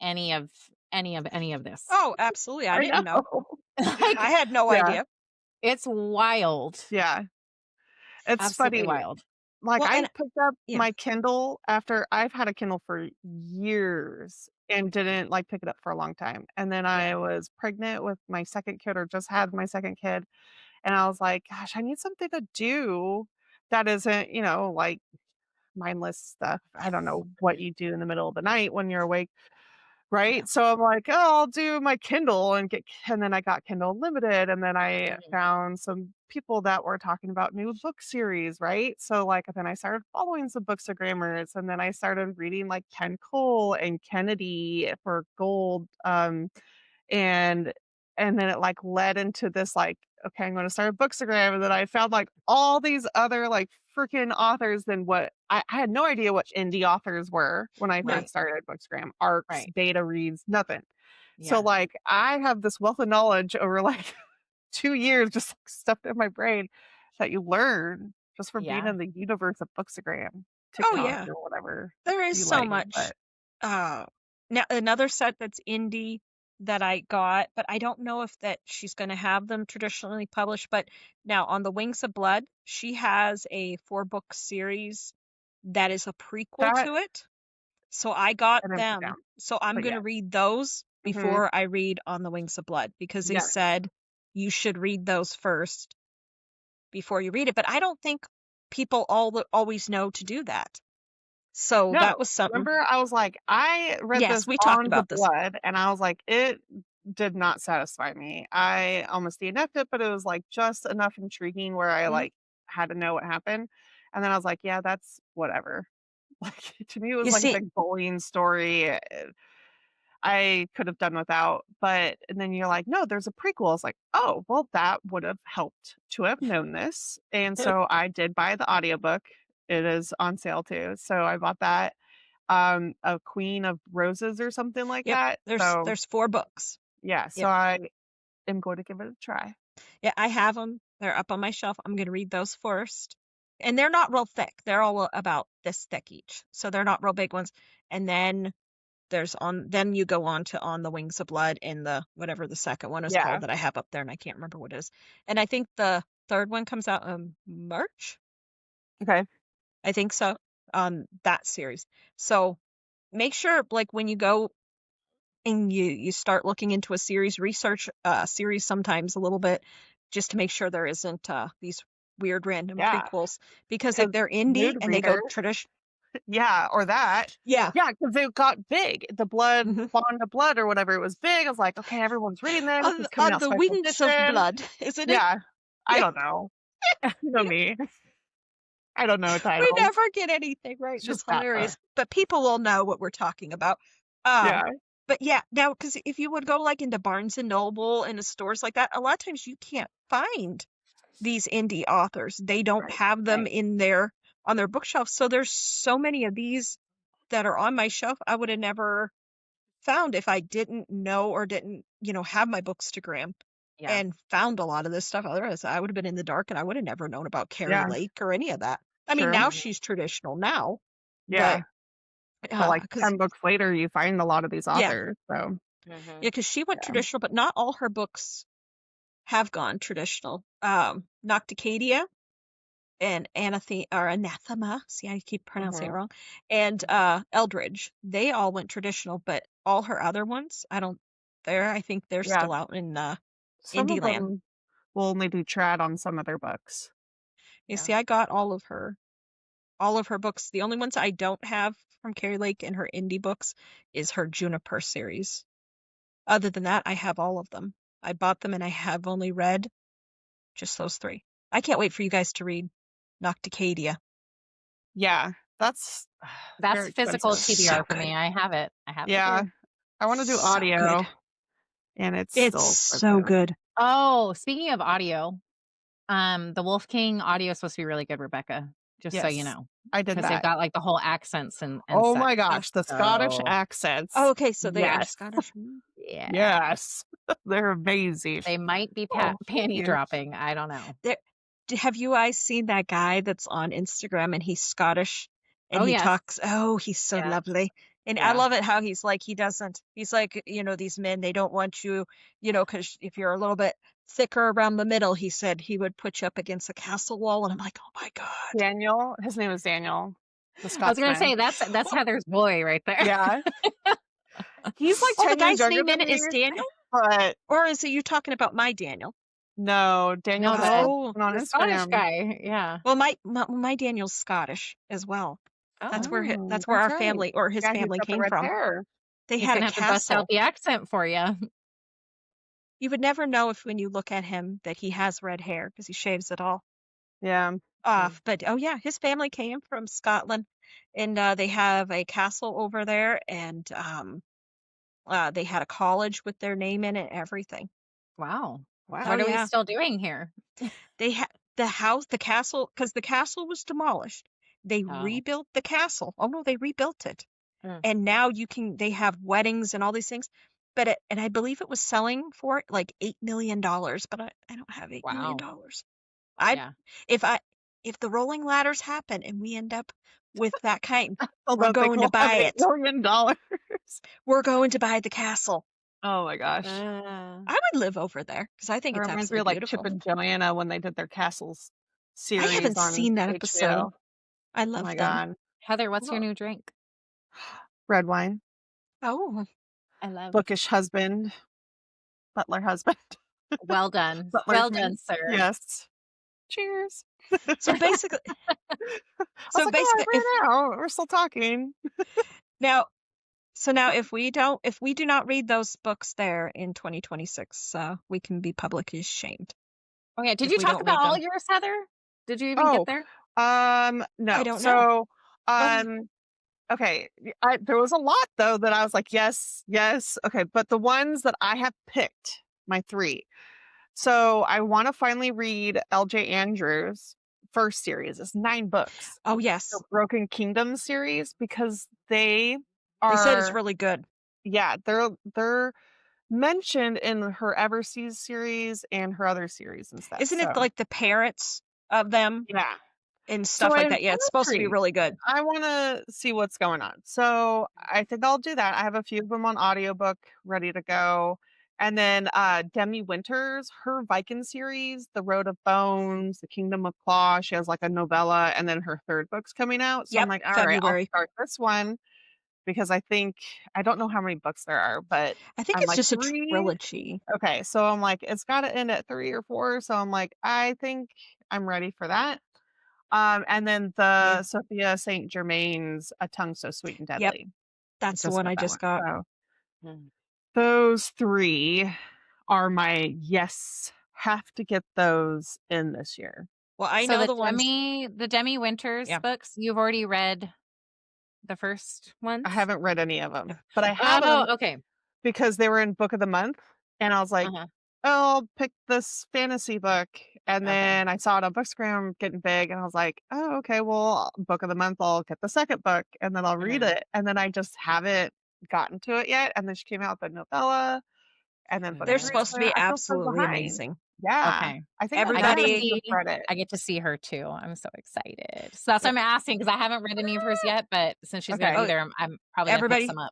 any of this. Oh, absolutely. I didn't know. Like, I had no idea. It's wild. Yeah. It's absolutely funny. Wild. Like I picked up my Kindle after I've had a Kindle for years and didn't like pick it up for a long time. And then I was pregnant with my second kid or just had my second kid. And I was like, gosh, I need something to do that isn't, like mindless stuff. I don't know what you do in the middle of the night when you're awake. Right. Yeah. So I'm like, I'll do my Kindle and then I got Kindle Unlimited. And then I found some people that were talking about new book series. Right. So like, then I started following some Bookstagrammers and then I started reading like Ken Cole and Kennedy for Gold. And then it like led into this like, okay, I'm going to start a Bookstagram. And then I found like all these other like freaking authors than what I had no idea what indie authors were when I first started Bookstagram. Arcs, beta reads, nothing. Yeah. So like I have this wealth of knowledge over like 2 years just like, stuffed in my brain that you learn just from being in the universe of Bookstagram, TikTok or whatever. There is so much. Now another set that's indie that I got, but I don't know if that she's going to have them traditionally published. But now on the Wings of Blood, she has a 4-book series that is a prequel That to it. So I got I didn't put down, them. So I'm but going to yes. read those Mhm. before I read On the Wings of Blood, because they Yes. said you should read those first before you read it. But I don't think people always know to do that. So that No, was something. remember I was like, I read Yes, this we talked on the about this. blood, and I was like, it did not satisfy me. I almost DNF'd it, but it was like just enough intriguing where I Mhm. like had to know what happened. And then I was like, yeah, that's whatever. Like to me, it was You like a see, big bullying story. I could have done without, but and then you're like, no, there's a prequel. I was like, oh, well, that would have helped to have known this. And so I did buy the audiobook. It is on sale too. So I bought that. A Queen of Roses or something like yep, that. So there's 4 books. yeah, so Yep. I am going to give it a try. Yeah, I have them. They're up on my shelf. I'm going to read those first. And they're not real thick. They're all about this thick each. So they're not real big ones. And then then you go on to On the Wings of Blood and the whatever the second one is Yeah. called that I have up there and I can't remember what it is. And I think the third one comes out in March. Okay. I think so, on that series. So make sure, like, when you go and you start looking into a series, research series sometimes a little bit, just to make sure there isn't these weird random Yeah. prequels, because if 'Cause they're indie Mood and they go Reader, tradition, yeah, or that. yeah, Yeah, because they got big. The blood, Mhm. Bond of Blood or whatever, it was big. I was like, okay, everyone's reading this. It's coming On out the special Wings of edition. Blood, isn't it? Yeah. I Yeah. don't know. You know me. I don't know We titles. never get anything right. It's It's just that hilarious, but people will know what we're talking about. Yeah. But yeah, now, because if you would go like into Barnes and Noble and stores like that, a lot of times you can't find these indie authors. They don't Right. have them in on their bookshelf. So there's so many of these that are on my shelf I would have never found if I didn't know or didn't, have my bookstagram Yeah. and found a lot of this stuff. Otherwise, I would have been in the dark and I would have never known about Carrie Yeah. Lake or any of that. I mean, Sure. now she's traditional now, Yeah. But like because 10 books later, you find a lot of these yeah, authors. So because she went yeah. traditional, but not all her books have gone traditional. Nocticadia and Anathema. See, I keep pronouncing it wrong. And Eldridge, they all went traditional, but all her other ones, I think they're Yeah. still out in Some of Indie Land. them will maybe trad on some of their books. You see, I got all of her books. The only ones I don't have from Carrie Lake in her indie books is her Juniper series. Other than that, I have all of them. I bought them and I have only read just those 3. I can't wait for you guys to read Nocticadia. Yeah, that's very physical expensive. TBR So for me. good. I have it. Yeah, here. I want to do So audio, good. and it's It's still so expensive. good. Oh, speaking of audio, the Wolf King audio is supposed to be really good, Rebecca. Just so you Yes, know, I did because they've that. got like the whole accents and Oh my such. gosh, the Scottish So accents. Oh, okay, so they are Yes, Scottish. yeah, yes, they're amazing. they might be Oh, thank panty you. dropping. I don't know. Have you guys seen that guy that's on Instagram and he's Scottish and Oh, he yes. talks, he's so Yeah. lovely. And I Yeah. love it how he's like, he's like, these men, they don't want you, because if you're a little bit thicker around the middle, he said he would put you up against a castle wall. And I'm like, oh my God. Daniel, his name is Daniel, the I was gonna Scotsman. say that's Heather's boy right there. Yeah, he's like Oh, 10 the years guy's younger name in than it is me, Daniel? but Or is it you talking about my Daniel? no, Daniel No, just Oh, on the Scottish Instagram. guy. Yeah. well, my Daniel's Scottish as well. That's where Oh, that's where that's our right. family or his Yeah, he's family got the came red from. hair. They he's had gonna a have to bust out castle. the accent for you. You would never know if when you look at him that he has red hair because he shaves it all Yeah, off. But oh yeah, his family came from Scotland, and they have a castle over there, and they had a college with their name in it, everything. Wow. wow. What Oh are we yeah, still doing here? they had the castle, because the castle was demolished. They Oh. rebuilt the castle. Oh no, they rebuilt it, Mm. and now they have weddings and all these things. But and I believe it was selling for like $8 million, but I don't have $8 million. Yeah. If the rolling ladders happen and we end up with that kind, I we're don't think going to we'll have buy $8 it. million. We're going to buy the castle. Oh my gosh. I would live over there because I think It it's reminds me absolutely of like Chip beautiful. and Joanna when they did their Castles I series haven't on seen that episode. HBO. I Oh love my them. God. Heather, what's your Well, new drink? red wine, Oh, I love bookish husband, butler husband, Well done. butler's Well man. done, sir. Yes. Cheers. so basically, I was like, oh, I if ran out. We're still talking. now, now if we do not read those books there in 2026, we can be publicly shamed. Okay, did If you we talk don't about read all them. yours, Heather? Did you even get Oh, there? I no. don't know. So, Um, okay. There was a lot though that I was like, yes, yes. Okay. But the ones that I have picked, my 3. So I want to finally read L.J. Andrews' first series. It's 9 books. oh yes, The Broken Kingdom series, because they they said it's are, really good. yeah, they're mentioned in her Everseas series and her other series and stuff. Isn't it So like the parents of them yeah. and So stuff like that? Yeah, I'm it's supposed to be intrigued. really good. I want to see what's going on. So I think I'll do that. I have a few of them on audiobook ready to go. And then Demi Winters, her Viking series, The Road of Bones, The Kingdom of Claw, she has like a novella, and then her 3rd book's coming out. So I'm Yep, like, all right, I'll February. start this one because I don't know how many books there are, but I think I'm it's like just a 3. trilogy. Okay, so I'm like, it's got to end at 3 or 4. So I'm like, I think I'm ready for that. And then the Sophia St. Germain's A Tongue So Sweet and Yep, Deadly. that's the one I That just got. So those 3 are my yes, have to get those in this year. Well, I So know the the ones. Demi Winters books, you've already read the first ones? I haven't read any of them, but I have them okay. because they were in book of the month, and I was like, oh, I'll pick this fantasy book. And then I saw it on Bookstagram getting big, and I was like, oh, okay, well, book of the month, I'll get the 2nd book, and then I'll read it. And then I just haven't gotten to it yet. And then she came out with the novella, and then book They're 3. supposed to be I feel so absolutely behind. amazing. Yeah. Okay. I think Everybody- I Everybody just read it. get to see her too. I'm so excited. So that's why I'm asking, because I haven't read any of hers yet, but since she's going to Okay. be there, I'm probably going to pick some up.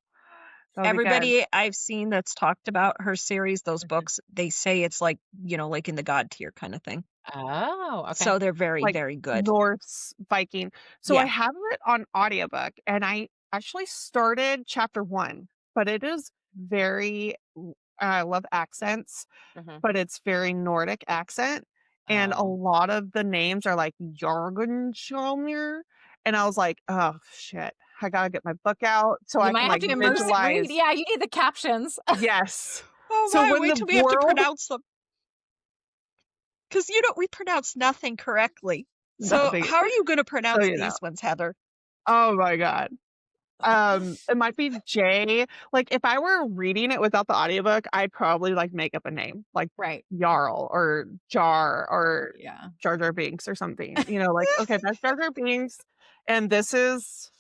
That'll be good. Everybody I've seen that's talked about her series, those books, they say it's like, like in the God tier kind of thing. Oh, okay. So they're very, Like very good. Norse Viking. So Yeah. I have it on audiobook, and I actually started chapter 1, but it is very, I love accents, but it's very Nordic accent. And a lot of the names are like Jorgenskjolnir. And I was like, oh shit, I gotta get my book out so I might can have like to immersive visualize. read. Yeah, you need the captions. Yes. Oh, So why? when Wait the till we have to world, pronounce them. Because we pronounce nothing correctly. So Nothing. how are you going to pronounce you know. these ones, Heather? Oh my God. It might be J. Like if I were reading it without the audiobook, I'd probably like make up a name like Right. Jarl or Jar or Yeah. Jar Jar Binks or something. Like, okay, that's Jar Jar Binks, and this is,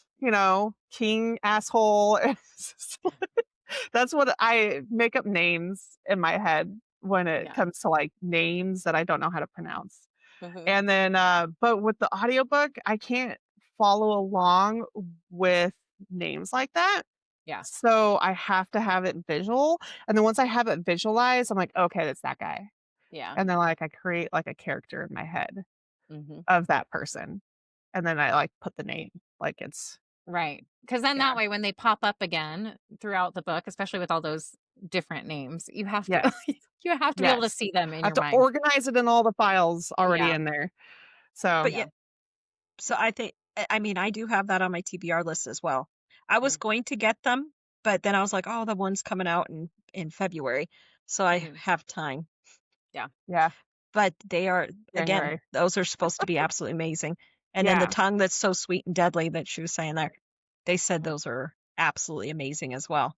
King Asshole. That's what I make up names in my head when it comes to like names that I don't know how to pronounce. And then, but with the audiobook, I can't follow along with names like that. Yeah. So I have to have it visual. And then once I have it visualized, I'm like, okay, that's that guy. Yeah. And then like I create like a character in my head of that person. And then I like put the name like it's right. Because then that way, when they pop up again throughout the book, especially with all those different names, you have to you have to be able to see them in I have your to mind. organize it in all the files already in there. So But so I think, I do have that on my TBR list as well. I was going to get them, but then I was like, oh, the one's coming out in February. So I have time. Yeah. But they are, January. again, those are supposed to be absolutely amazing. And then the tongue that's so sweet and deadly that she was saying there, they said those are absolutely amazing as well.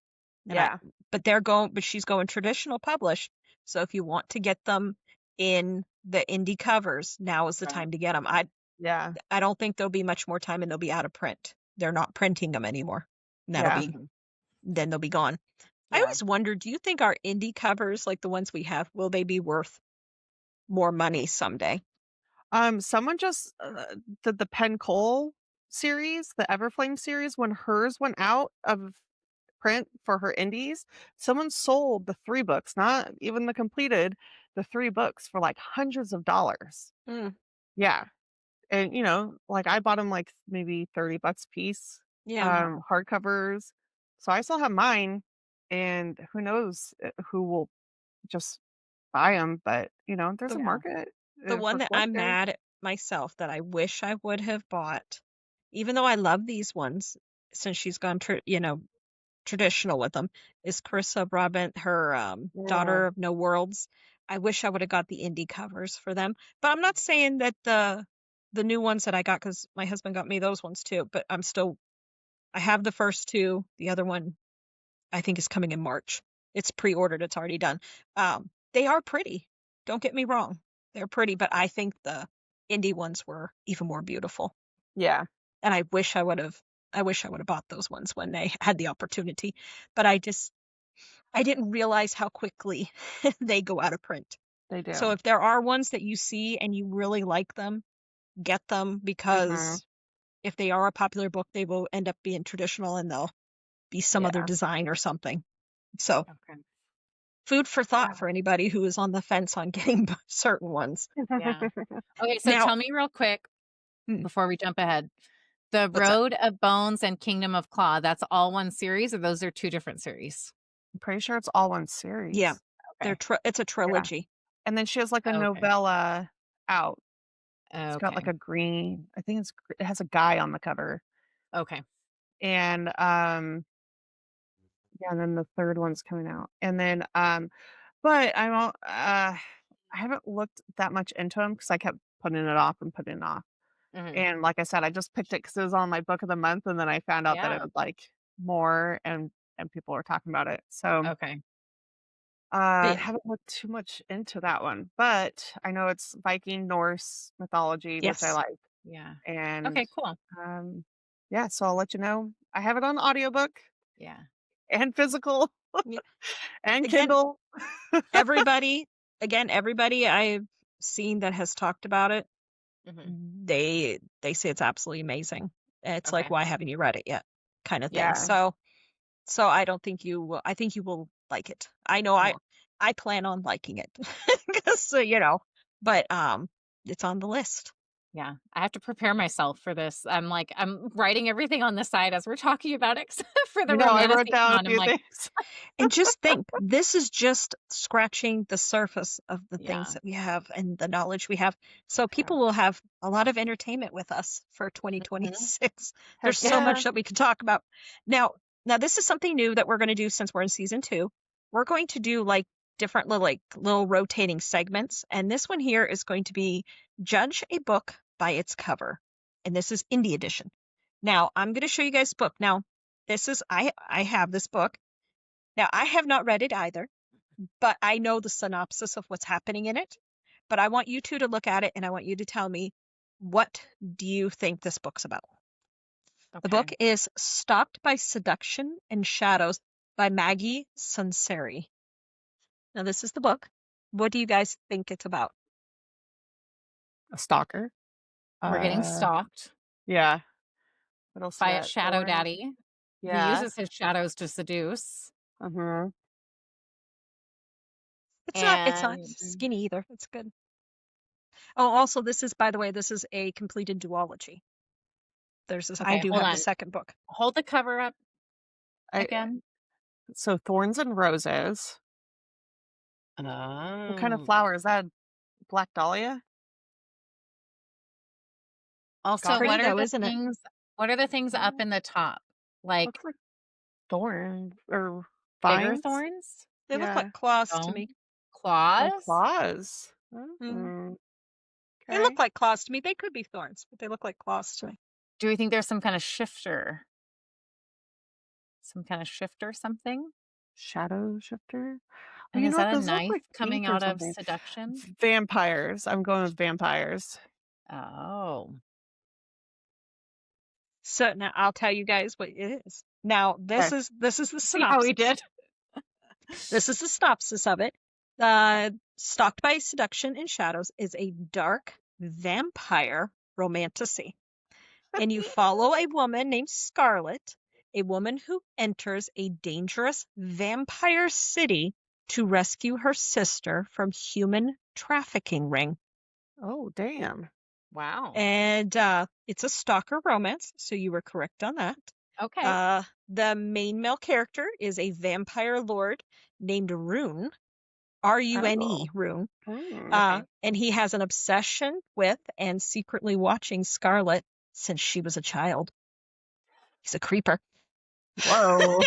And but she's going traditional publish. So if you want to get them in the indie covers, now is the time to get them. I don't think there'll be much more time, and they'll be out of print. They're not printing them anymore. And then they'll be gone. I always wonder, do you think our indie covers, like the ones we have, will they be worth more money someday? Someone just did the Pen Cole series, the Everflame series, when hers went out of print for her indies, someone sold the 3 books, not even the completed, the 3 books for like hundreds of dollars. Mm, Yeah. And like I bought them like maybe $30 a piece, yeah. hardcovers. So I still have mine, and who knows who will just buy them, but there's The a market the one for that I'm collectors. mad at myself that I wish I would have bought, even though I love these ones, since she's gone, traditional with them, is Carissa Brabant, her Yeah. Daughter of No Worlds. I wish I would have got the indie covers for them, but I'm not saying that the new ones that I got, because my husband got me those ones too. But I have the first two. The other one I think is coming in March. It's pre-ordered. It's already done. They are pretty. Don't get me wrong. They're pretty, but I think the indie ones were even more beautiful. Yeah. And I wish I would have bought those ones when they had the opportunity. But I didn't realize how quickly they go out of print. They do. So if there are ones that you see and you really like them, get them, because if they are a popular book, they will end up being traditional and they'll be some other design or something. So food for thought for anybody who is on the fence on getting certain ones. Yeah. Okay, so Now, tell me real quick before we jump ahead. The what's that? Road of Bones and Kingdom of Claw, that's all one series, or those are two different series? I'm pretty sure it's all one series. Yeah, Okay. it's a trilogy. And then she has like a novella out. It's got like a green, I think it has a guy on the cover. Okay. And yeah, and then the third one's coming out. And then but I haven't looked that much into them because I kept putting it off and putting it off. And like I said, I just picked it because it was on my book of the month, and then I found out that it was like more, and people were talking about it. So Okay. I haven't looked too much into that one, but I know it's Viking Norse mythology, which I Yes. like. Yeah. And Okay, cool. yeah, so I'll let you know. I have it on audiobook Yeah. and physical Yeah. and Again, Kindle. everybody I've seen that has talked about it, they say it's absolutely amazing. It's like, why haven't you read it yet? Kind of thing. Yeah. So I don't think you will. I think you will like it. I know I plan on liking it. So, but it's on the list. Yeah, I have to prepare myself for this. I'm writing everything on the side as we're talking about it except for the I wrote Romantasy down a one. I'm few like, things. And just think, this is just scratching the surface of the things Yeah. that we have and the knowledge we have. So people will have a lot of entertainment with us for 2026. There's so much that we can talk about. Now this is something new that we're going to do since we're in season 2. We're going to do like different little rotating segments. And this one here is going to be judge a book by its cover. And this is indie edition. Now I'm going to show you guys the book. Now this is, I have this book. Now, I have not read it either, but I know the synopsis of what's happening in it. But I want you two to look at it, and I want you to tell me, what do you think this book's about? The book is Stalked by Seduction and Shadows by Maggie Sunseri. Now, this is the book. What do you guys think it's about? A stalker. We're getting stalked. Yeah. What else? By a shadow daddy. Yeah. He uses his shadows to seduce. It's not skinny either. It's good. Oh, also, this is, by the way, this is a completed duology. There's this. I do have the second book. Hold the cover up again. So Thorns and Roses. What kind of flower is that? Black dahlia? Also, Pretty, what are though, the isn't it? things? What are the things up in the top? Like Looks like thorns or bigger vines? thorns? They look like claws to me. Claws? Claws. They look like claws to me. They could be thorns, but they look like claws to me. Do we think there's some kind of shifter? Some kind of shifter, something? Shadow shifter? And is that a knife coming out of seduction? Vampires. I'm going with vampires. Oh. So now I'll tell you guys what it is. Now this is the synopsis. See how we did. This is the synopsis of it. Stalked by Seduction and Shadows is a dark vampire romantasy. And you follow a woman named Scarlet a woman who enters a dangerous vampire city to rescue her sister from human trafficking ring. Oh, damn. Wow. And it's a stalker romance, so you were correct on that. Okay. The main male character is a vampire lord named Rune, R-U-N-E, Rune. Okay. And he has an obsession with and secretly watching Scarlet since she was a child. He's a creeper. Whoa.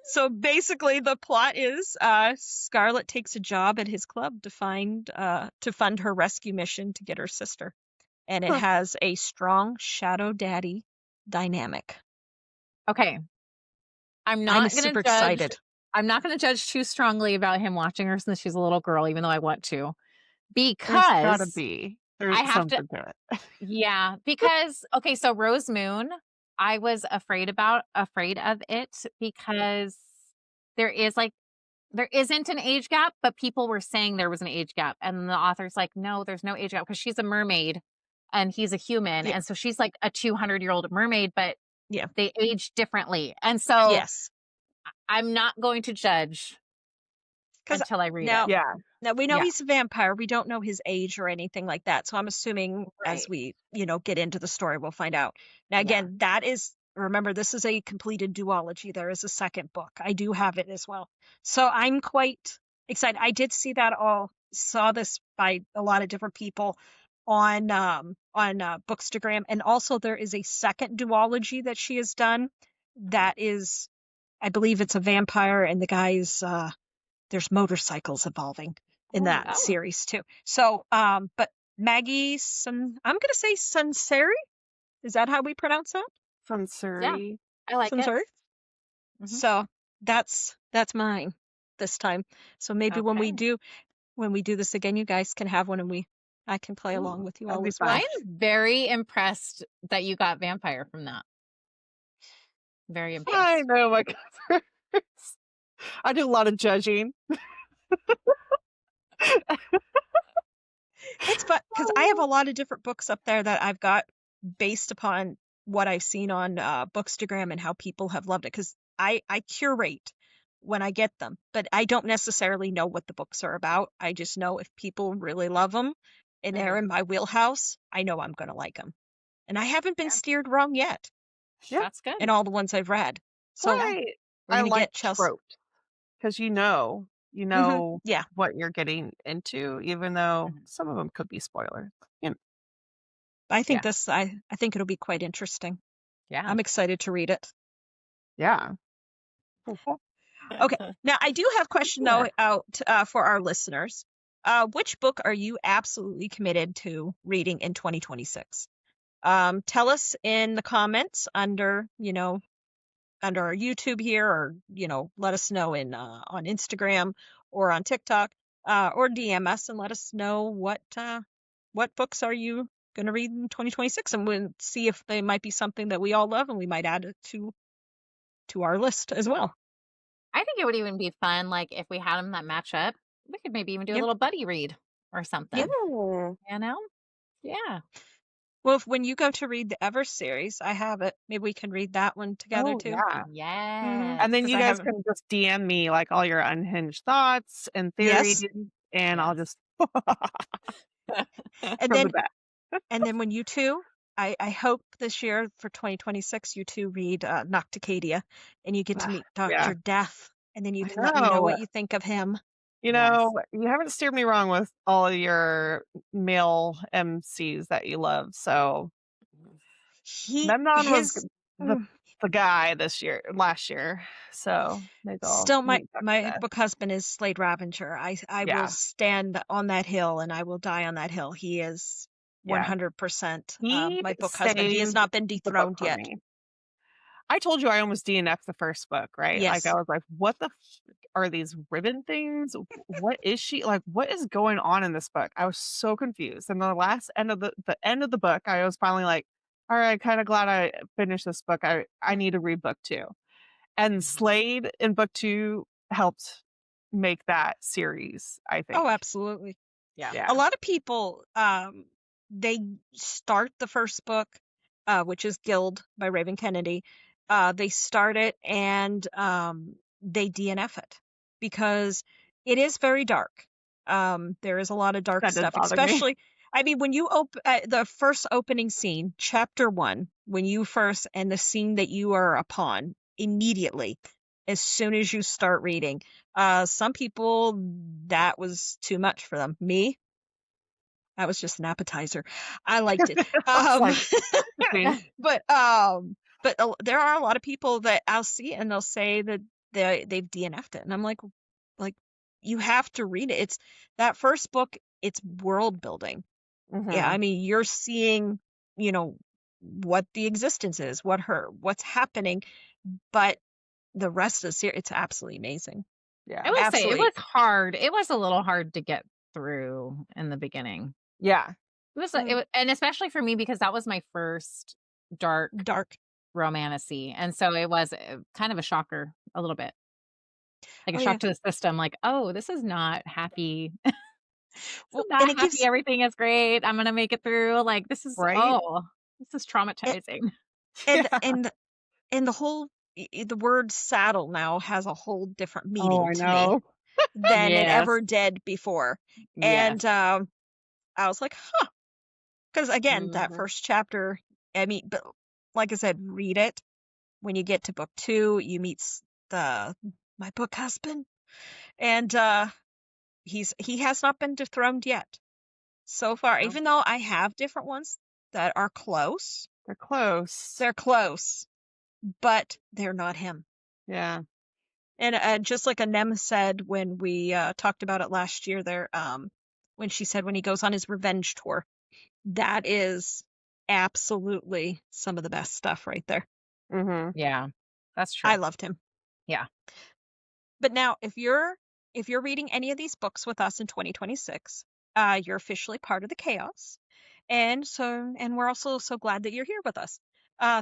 So basically the plot is Scarlet takes a job at his club to fund her rescue mission to get her sister. And it has a strong shadow daddy dynamic. Okay. I'm super excited. I'm not going to judge too strongly about him watching her since she's a little girl, even though I want to. Because there's gotta be. There's something to it. Yeah, because okay, so Rose Moon, I was afraid of it because there isn't an age gap, but people were saying there was an age gap, and the author's like, no, there's no age gap because she's a mermaid and he's a human, and so she's like a 200-year-old mermaid, but they age differently, and so I'm not going to judge until I read it. Yeah. Now we know he's a vampire. We don't know his age or anything like that. So I'm assuming as we, get into the story, we'll find out. Now, again, remember, this is a completed duology. There is a second book. I do have it as well. So I'm quite excited. I did saw this by a lot of different people on Bookstagram. And also there is a second duology that she has done that is, I believe it's a vampire and the guy's, there's motorcycles evolving in that series too. So, but Maggie, I'm going to say Sunseri. Is that how we pronounce that? Sunseri. Yeah, I like it. Mm-hmm. So that's mine this time. So maybe when we do this again, you guys can have one and I can play along with you all as well. I'm very impressed that you got vampire from that. Very impressed. I know my God. I do a lot of judging. It's fun because I have a lot of different books up there that I've got based upon what I've seen on Bookstagram and how people have loved it. Because I curate when I get them, but I don't necessarily know what the books are about. I just know if people really love them and they're in my wheelhouse, I know I'm going to like them. And I haven't been steered wrong yet. Yeah, that's good. In all the ones I've read. So I like tropes because you know what you're getting into, even though some of them could be spoilers. I think I think it'll be quite interesting. Yeah, I'm excited to read it. Yeah. Okay. Now I do have a question though out for our listeners. Which book are you absolutely committed to reading in 2026? Tell us in the comments under our YouTube here, or let us know on Instagram or on TikTok, or DM us and let us know what books are you going to read in 2026, and we'll see if they might be something that we all love and we might add it to our list as well. I think it would even be fun, like if we had them that match up, we could maybe even do a little buddy read or something. Yeah. Well, when you go to read the Ever series, I have it. Maybe we can read that one together too. Yeah. And then you guys can just DM me like all your unhinged thoughts and theories, and I'll just and then when you two, I hope this year for 2026 you two read Nocticadia, and you get to meet Dr. Death, and then you can let me know what you think of him. You haven't steered me wrong with all of your male MCs that you love. So Memnon was the guy last year. So still my book husband is Slade Ravenger. I will stand on that hill and I will die on that hill. He is 100% my book husband. He has not been dethroned yet. I told you I almost DNF'd the first book, right? Yes. Like I was like, what the are these ribbon things? What is she like? What is going on in this book? I was so confused. And the end of the book, I was finally like, all right, kind of glad I finished this book. I need to read book 2. And Slade in book 2 helped make that series, I think. Oh, absolutely. Yeah. A lot of people they start the first book which is Guild by Raven Kennedy. They start it and they DNF it because it is very dark. There is a lot of dark That did stuff, bother me. especially, I mean, when you open the first opening scene, chapter 1, when you first, and the scene that you are upon immediately, as soon as you start reading, some people, that was too much for them. Me, that was just an appetizer. I liked it. I was But there are a lot of people that I'll see and they'll say that they've DNF'd it, and I'm like you have to read it. It's that first book. It's world building. Yeah, I mean, you're seeing, what the existence is, what's happening, but the rest of the series, it's absolutely amazing. Yeah, I would say it absolutely. was hard. It was a little hard to get through in the beginning. yeah. It was, and especially for me because that was my first dark romantasy, and so it was kind of a shocker, a little bit, like a shock to the system. Like, oh, this is not happy. Well, not and it happy. gives Everything is great. I'm gonna make it through. Like, this is Right? this is traumatizing. and the whole the word saddle now has a whole different Oh, meaning I to me know. than it Yes. ever did before. Yes. And I was like, huh. Because again, that first chapter, I mean, but like I said, read it. When you get to book 2, you meet my book husband, and he has not been dethroned yet so far. No. Even though I have different ones that are close, They're close. they're close, but they're not him. Yeah. And just like Anem said when we talked about it last year, there, when she said when he goes on his revenge tour, that is absolutely some of the best stuff right there. Yeah, that's true. I loved him. Yeah. But now, if you're reading any of these books with us in 2026, you're officially part of the chaos, and we're also so glad that you're here with us.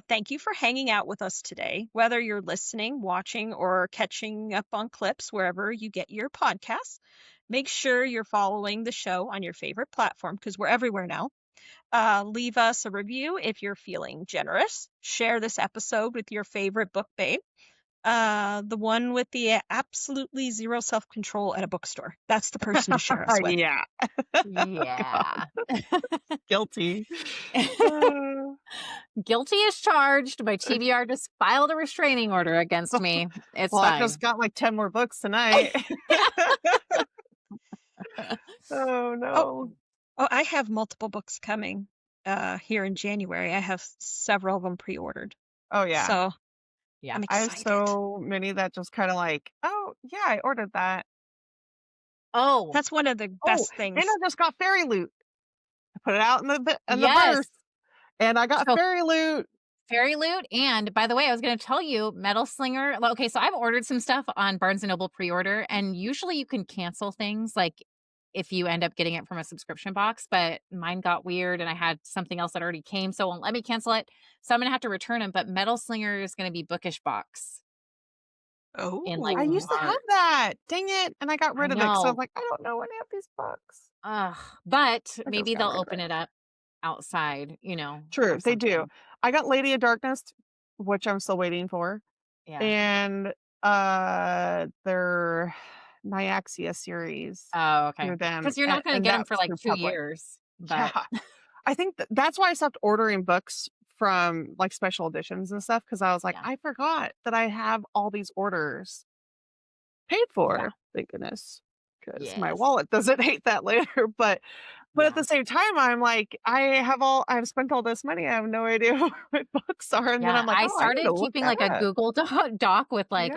Thank you for hanging out with us today, whether you're listening, watching, or catching up on clips wherever you get your podcasts. Make sure you're following the show on your favorite platform because we're everywhere now. Leave us a review if you're feeling generous. Share this episode with your favorite book babe. The one with the absolutely zero self-control at a bookstore. That's the person to share us with. Yeah. Yeah. Guilty. Guilty as charged by TBR. Just filed a restraining order against me. It's Well, fine. I just got like 10 more books tonight. Oh no. Oh, I have multiple books coming here in January. I have several of them pre-ordered. Oh yeah. So yeah, I'm I excited. have so many that just kind of like, oh yeah, I ordered that. Oh, that's one of the best things. And I just got Fairy Loot. I put it out in the yes. verse, and I got Fairy Loot. Fairy Loot, and by the way, I was going to tell you, Metal Slinger. Okay, so I've ordered some stuff on Barnes & Noble pre-order, and usually you can cancel things, like if you end up getting it from a subscription box, but mine got weird, and I had something else that already came, so it won't let me cancel it, so I'm going to have to return them, but Metal Slinger is going to be bookish box. Oh, in like I used to have that. Dang it. And I got rid of it. So I'm like, I don't know any of these books. But maybe they'll open it up outside, True, they do. I got Lady of Darkness, which I'm still waiting for. Yeah. And their Nyaxia series. Oh, okay. Because you're not going to get them for like 2 years. But yeah. I think that's why I stopped ordering books from like special editions and stuff, because I was like, I forgot that I have all these orders paid for. Thank goodness, because my wallet doesn't hate that later. But at the same time, I'm like, I've spent all this money. I have no idea what my books are. And then I'm like, I started keeping like a Google doc with like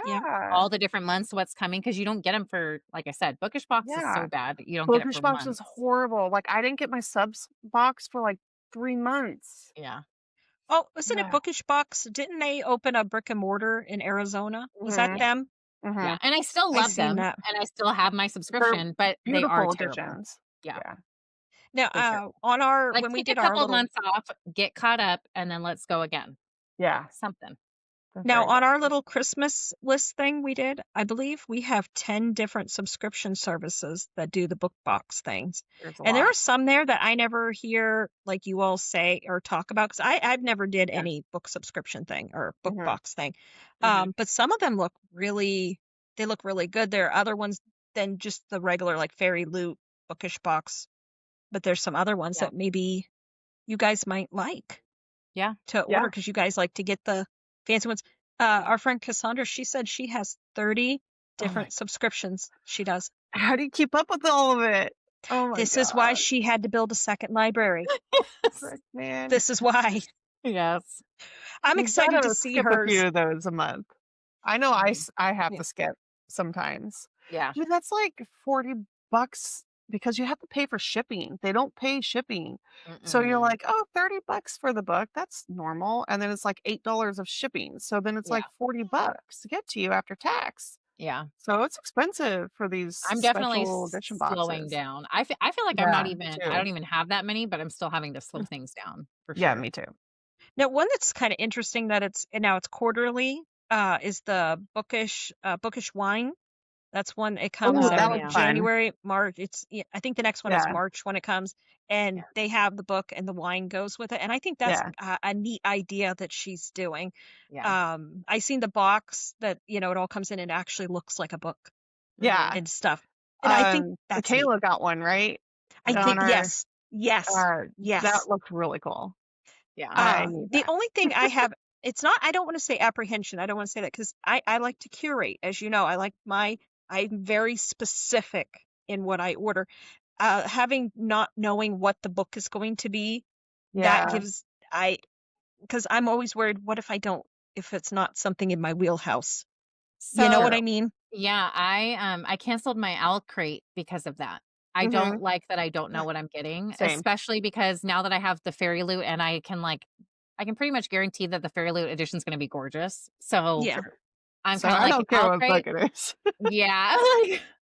all the different months, what's coming, because you don't get them for, like I said, bookish box is so bad. You don't get it for bookish box is horrible. Like I didn't get my subs box for like 3 months. Yeah. Oh, wasn't it Bookish Box? Didn't they open a brick and mortar in Arizona? Was that them? Yeah, and I still love them, and I still have my subscription, but they are terrible. Editions. Yeah. Now, on our when we did a couple months off, get caught up, and then let's go again. Yeah, something. Now, on our little Christmas list thing we did, I believe we have 10 different subscription services that do the book box things. And there are some there that I never hear like you all say or talk about because I've never did any book subscription thing or book box thing. But some of them look really good. There are other ones than just the regular like Fairy Loot bookish box. But there's some other ones that maybe you guys might like to order because you guys like to get the fancy ones. Our friend Cassandra, she said she has 30 different subscriptions she does. How do you keep up with all of it? Oh my This is why she had to build a second library. Frick, man. This is why. Yes. I'm excited to see skip hers. a few of those a month. I know I have to skip sometimes. Yeah. Dude, that's like $40 because you have to pay for shipping. They don't pay shipping. So you're like, oh, $30 for the book. That's normal. And then it's like $8 of shipping. So then it's like $40 to get to you after tax. Yeah. So it's expensive for these I'm definitely special edition slowing boxes. down. I feel like I'm not even, I don't even have that many, but I'm still having to slow things down for sure. Yeah, me too. Now, one that's kind of interesting that it's quarterly is the bookish wine. That's one. It comes every January, March. I think the next one is March when it comes, and they have the book and the wine goes with it. And I think that's a neat idea that she's doing. Yeah. I seen the box that it all comes in and actually looks like a book. Yeah. And stuff. And I think that's Kayla got one, right? I think yes. That looked really cool. Yeah. The only thing I have, it's not. I don't want to say apprehension. I don't want to say that because I like to curate, as you know. I'm very specific in what I order. Having not knowing what the book is going to be, that gives because I'm always worried. What if it's not something in my wheelhouse? So, you know what I mean? Yeah, I canceled my owl crate because of that. I don't like that I don't know what I'm getting, especially because now that I have the Fairy Loot and I can pretty much guarantee that the Fairy Loot edition is going to be gorgeous. So yeah. I'm kind of like, I don't care what book it is. Yeah.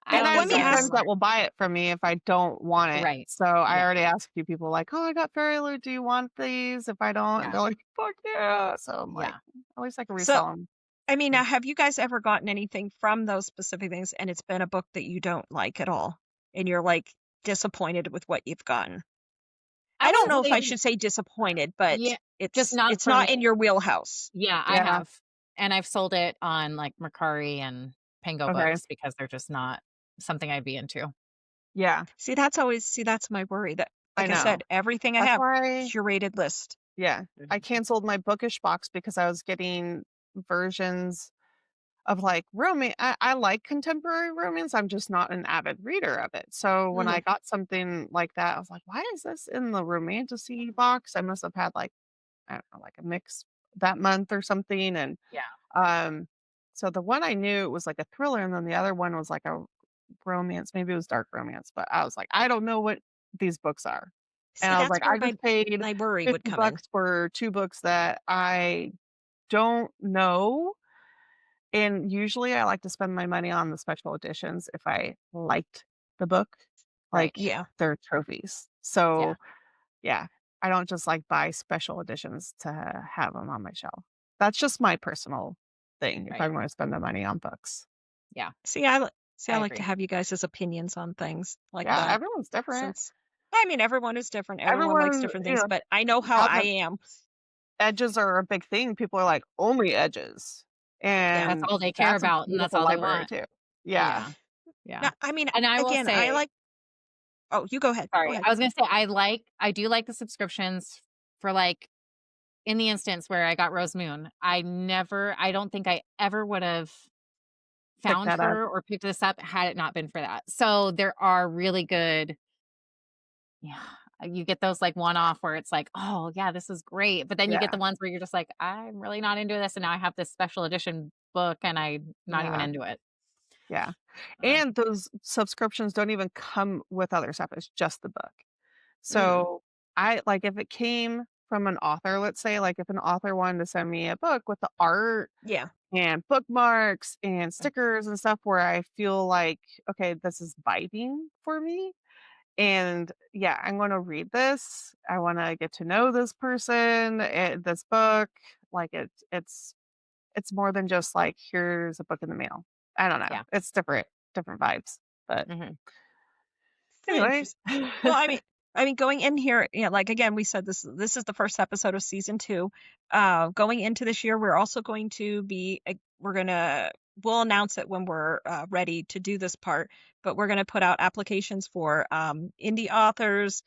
And I have some friends that will buy it from me if I don't want it. Right. So I already asked a few people like, oh, I got Fairy Loot. Do you want these? If I don't, they're like, fuck yeah. So I'm like, at least I can resell them. I mean, now, have you guys ever gotten anything from those specific things and it's been a book that you don't like at all? And you're like disappointed with what you've gotten? I don't know if I should say disappointed, but it's not in your wheelhouse. Yeah, I have. And I've sold it on like Mercari and Pango Books because they're just not something I'd be into. Yeah. See, that's my worry. That, like I said, everything I have curated list. Yeah. I canceled my bookish box because I was getting versions of like romance. I like contemporary romance. I'm just not an avid reader of it. So when I got something like that, I was like, why is this in the Romantasy box? I must have had like, I don't know, like a mix that month or something. And so the one I knew it was like a thriller, and then the other one was like a romance. Maybe it was dark romance, but I was like, I don't know what these books are. See, and I was like, I just paid my worry would come in for 2 books that I don't know. And usually I like to spend my money on the special editions if I liked the book. Like they're trophies. So I don't just like buy special editions to have them on my shelf. That's just my personal thing if I'm going to spend the money on books. Yeah. See, I like to have you guys' opinions on things like that. Everyone's different. I mean, everyone is different. Everyone likes different things, but I know how I am. Edges are a big thing. People are like, only edges. And that's all they care about, and that's all they want too. Yeah. Now, I mean, and I will say, I like. Oh, you go ahead. Sorry, go ahead. I was gonna say I do like the subscriptions for like in the instance where I got Rose Moon. I don't think I ever would have found her or picked this up had it not been for that. So there are really good. Yeah, you get those like one-off where it's like, oh yeah, this is great. But then you get the ones where you're just like, I'm really not into this, and now I have this special edition book, and I'm not even into it. Yeah, and those subscriptions don't even come with other stuff. It's just the book. So I like if it came from an author, let's say, like if an author wanted to send me a book with the art, and bookmarks and stickers and stuff, where I feel like, okay, this is vibing for me. And I'm going to read this. I want to get to know this person, this book. Like it's it's more than just like, here's a book in the mail. I don't know. Yeah. It's different vibes. But anyway. Well, I mean, going in here, like again, we said this is the first episode of season 2. Going into this year, we're also going to be we'll announce it when we're ready to do this part, but we're going to put out applications for indie authors,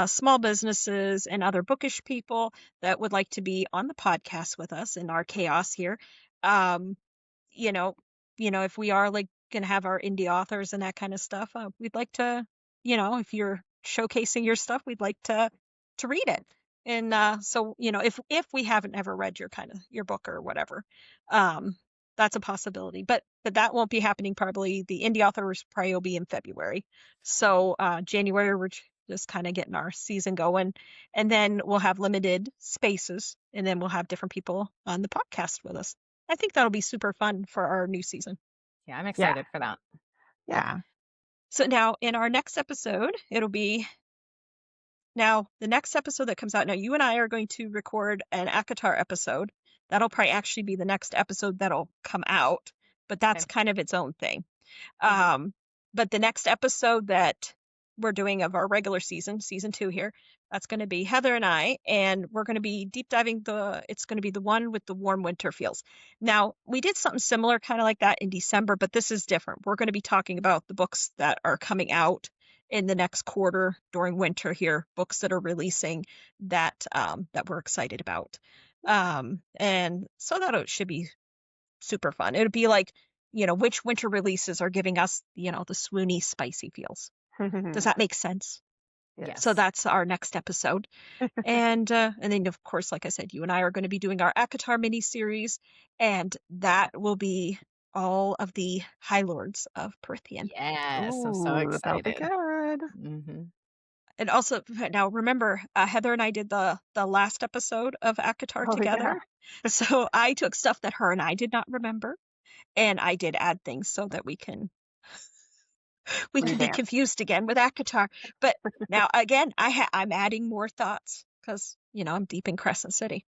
small businesses, and other bookish people that would like to be on the podcast with us in our chaos here. You know, if we are like going to have our indie authors and that kind of stuff, we'd like to, if you're showcasing your stuff, we'd like to read it. And so, if we haven't ever read your book or whatever, that's a possibility. But that won't be happening probably. The indie authors probably will be in February. So January, we're just kind of getting our season going. And then we'll have limited spaces. And then we'll have different people on the podcast with us. I think that'll be super fun for our new season. Yeah, I'm excited for that. Yeah. So now in our next episode, the next episode that comes out, now you and I are going to record an ACOTAR episode. That'll probably actually be the next episode that'll come out, but that's kind of its own thing. But the next episode that we're doing of our regular season 2 here, that's going to be Heather and I, and we're going to be deep diving it's going to be the one with the warm winter feels. Now, we did something similar kind of like that in December, but this is different. We're going to be talking about the books that are coming out in the next quarter during winter here, books that are releasing that we're excited about. And so that should be super fun. It'll be like, which winter releases are giving us, the swoony, spicy feels. Does that make sense? Yes. So that's our next episode. And then, of course, like I said, you and I are going to be doing our ACOTAR mini-series, and that will be all of the High Lords of Prythian. Yes, I'm so excited. That'll be good. And also, now remember, Heather and I did the last episode of ACOTAR together. Yeah. So I took stuff that her and I did not remember, and I did add things so that we can be confused again with ACOTAR. But now again, I'm adding more thoughts because I'm deep in Crescent City.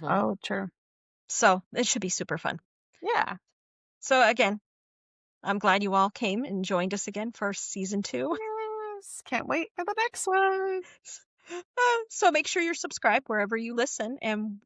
Oh, true. So it should be super fun. Yeah. So again, I'm glad you all came and joined us again for season 2. Yes. Can't wait for the next one. So make sure you're subscribed wherever you listen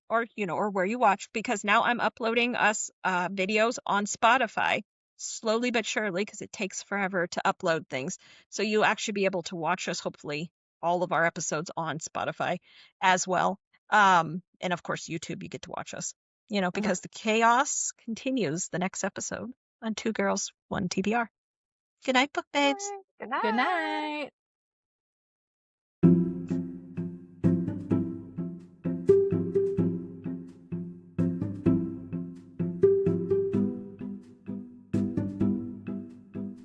or where you watch, because now I'm uploading us videos on Spotify slowly but surely, because it takes forever to upload things. So you'll actually be able to watch us, hopefully, all of our episodes on Spotify as well. And of course, YouTube, you get to watch us, because the chaos continues the next episode on 2 Girls, 1 TBR. Good night, book babes. Good night.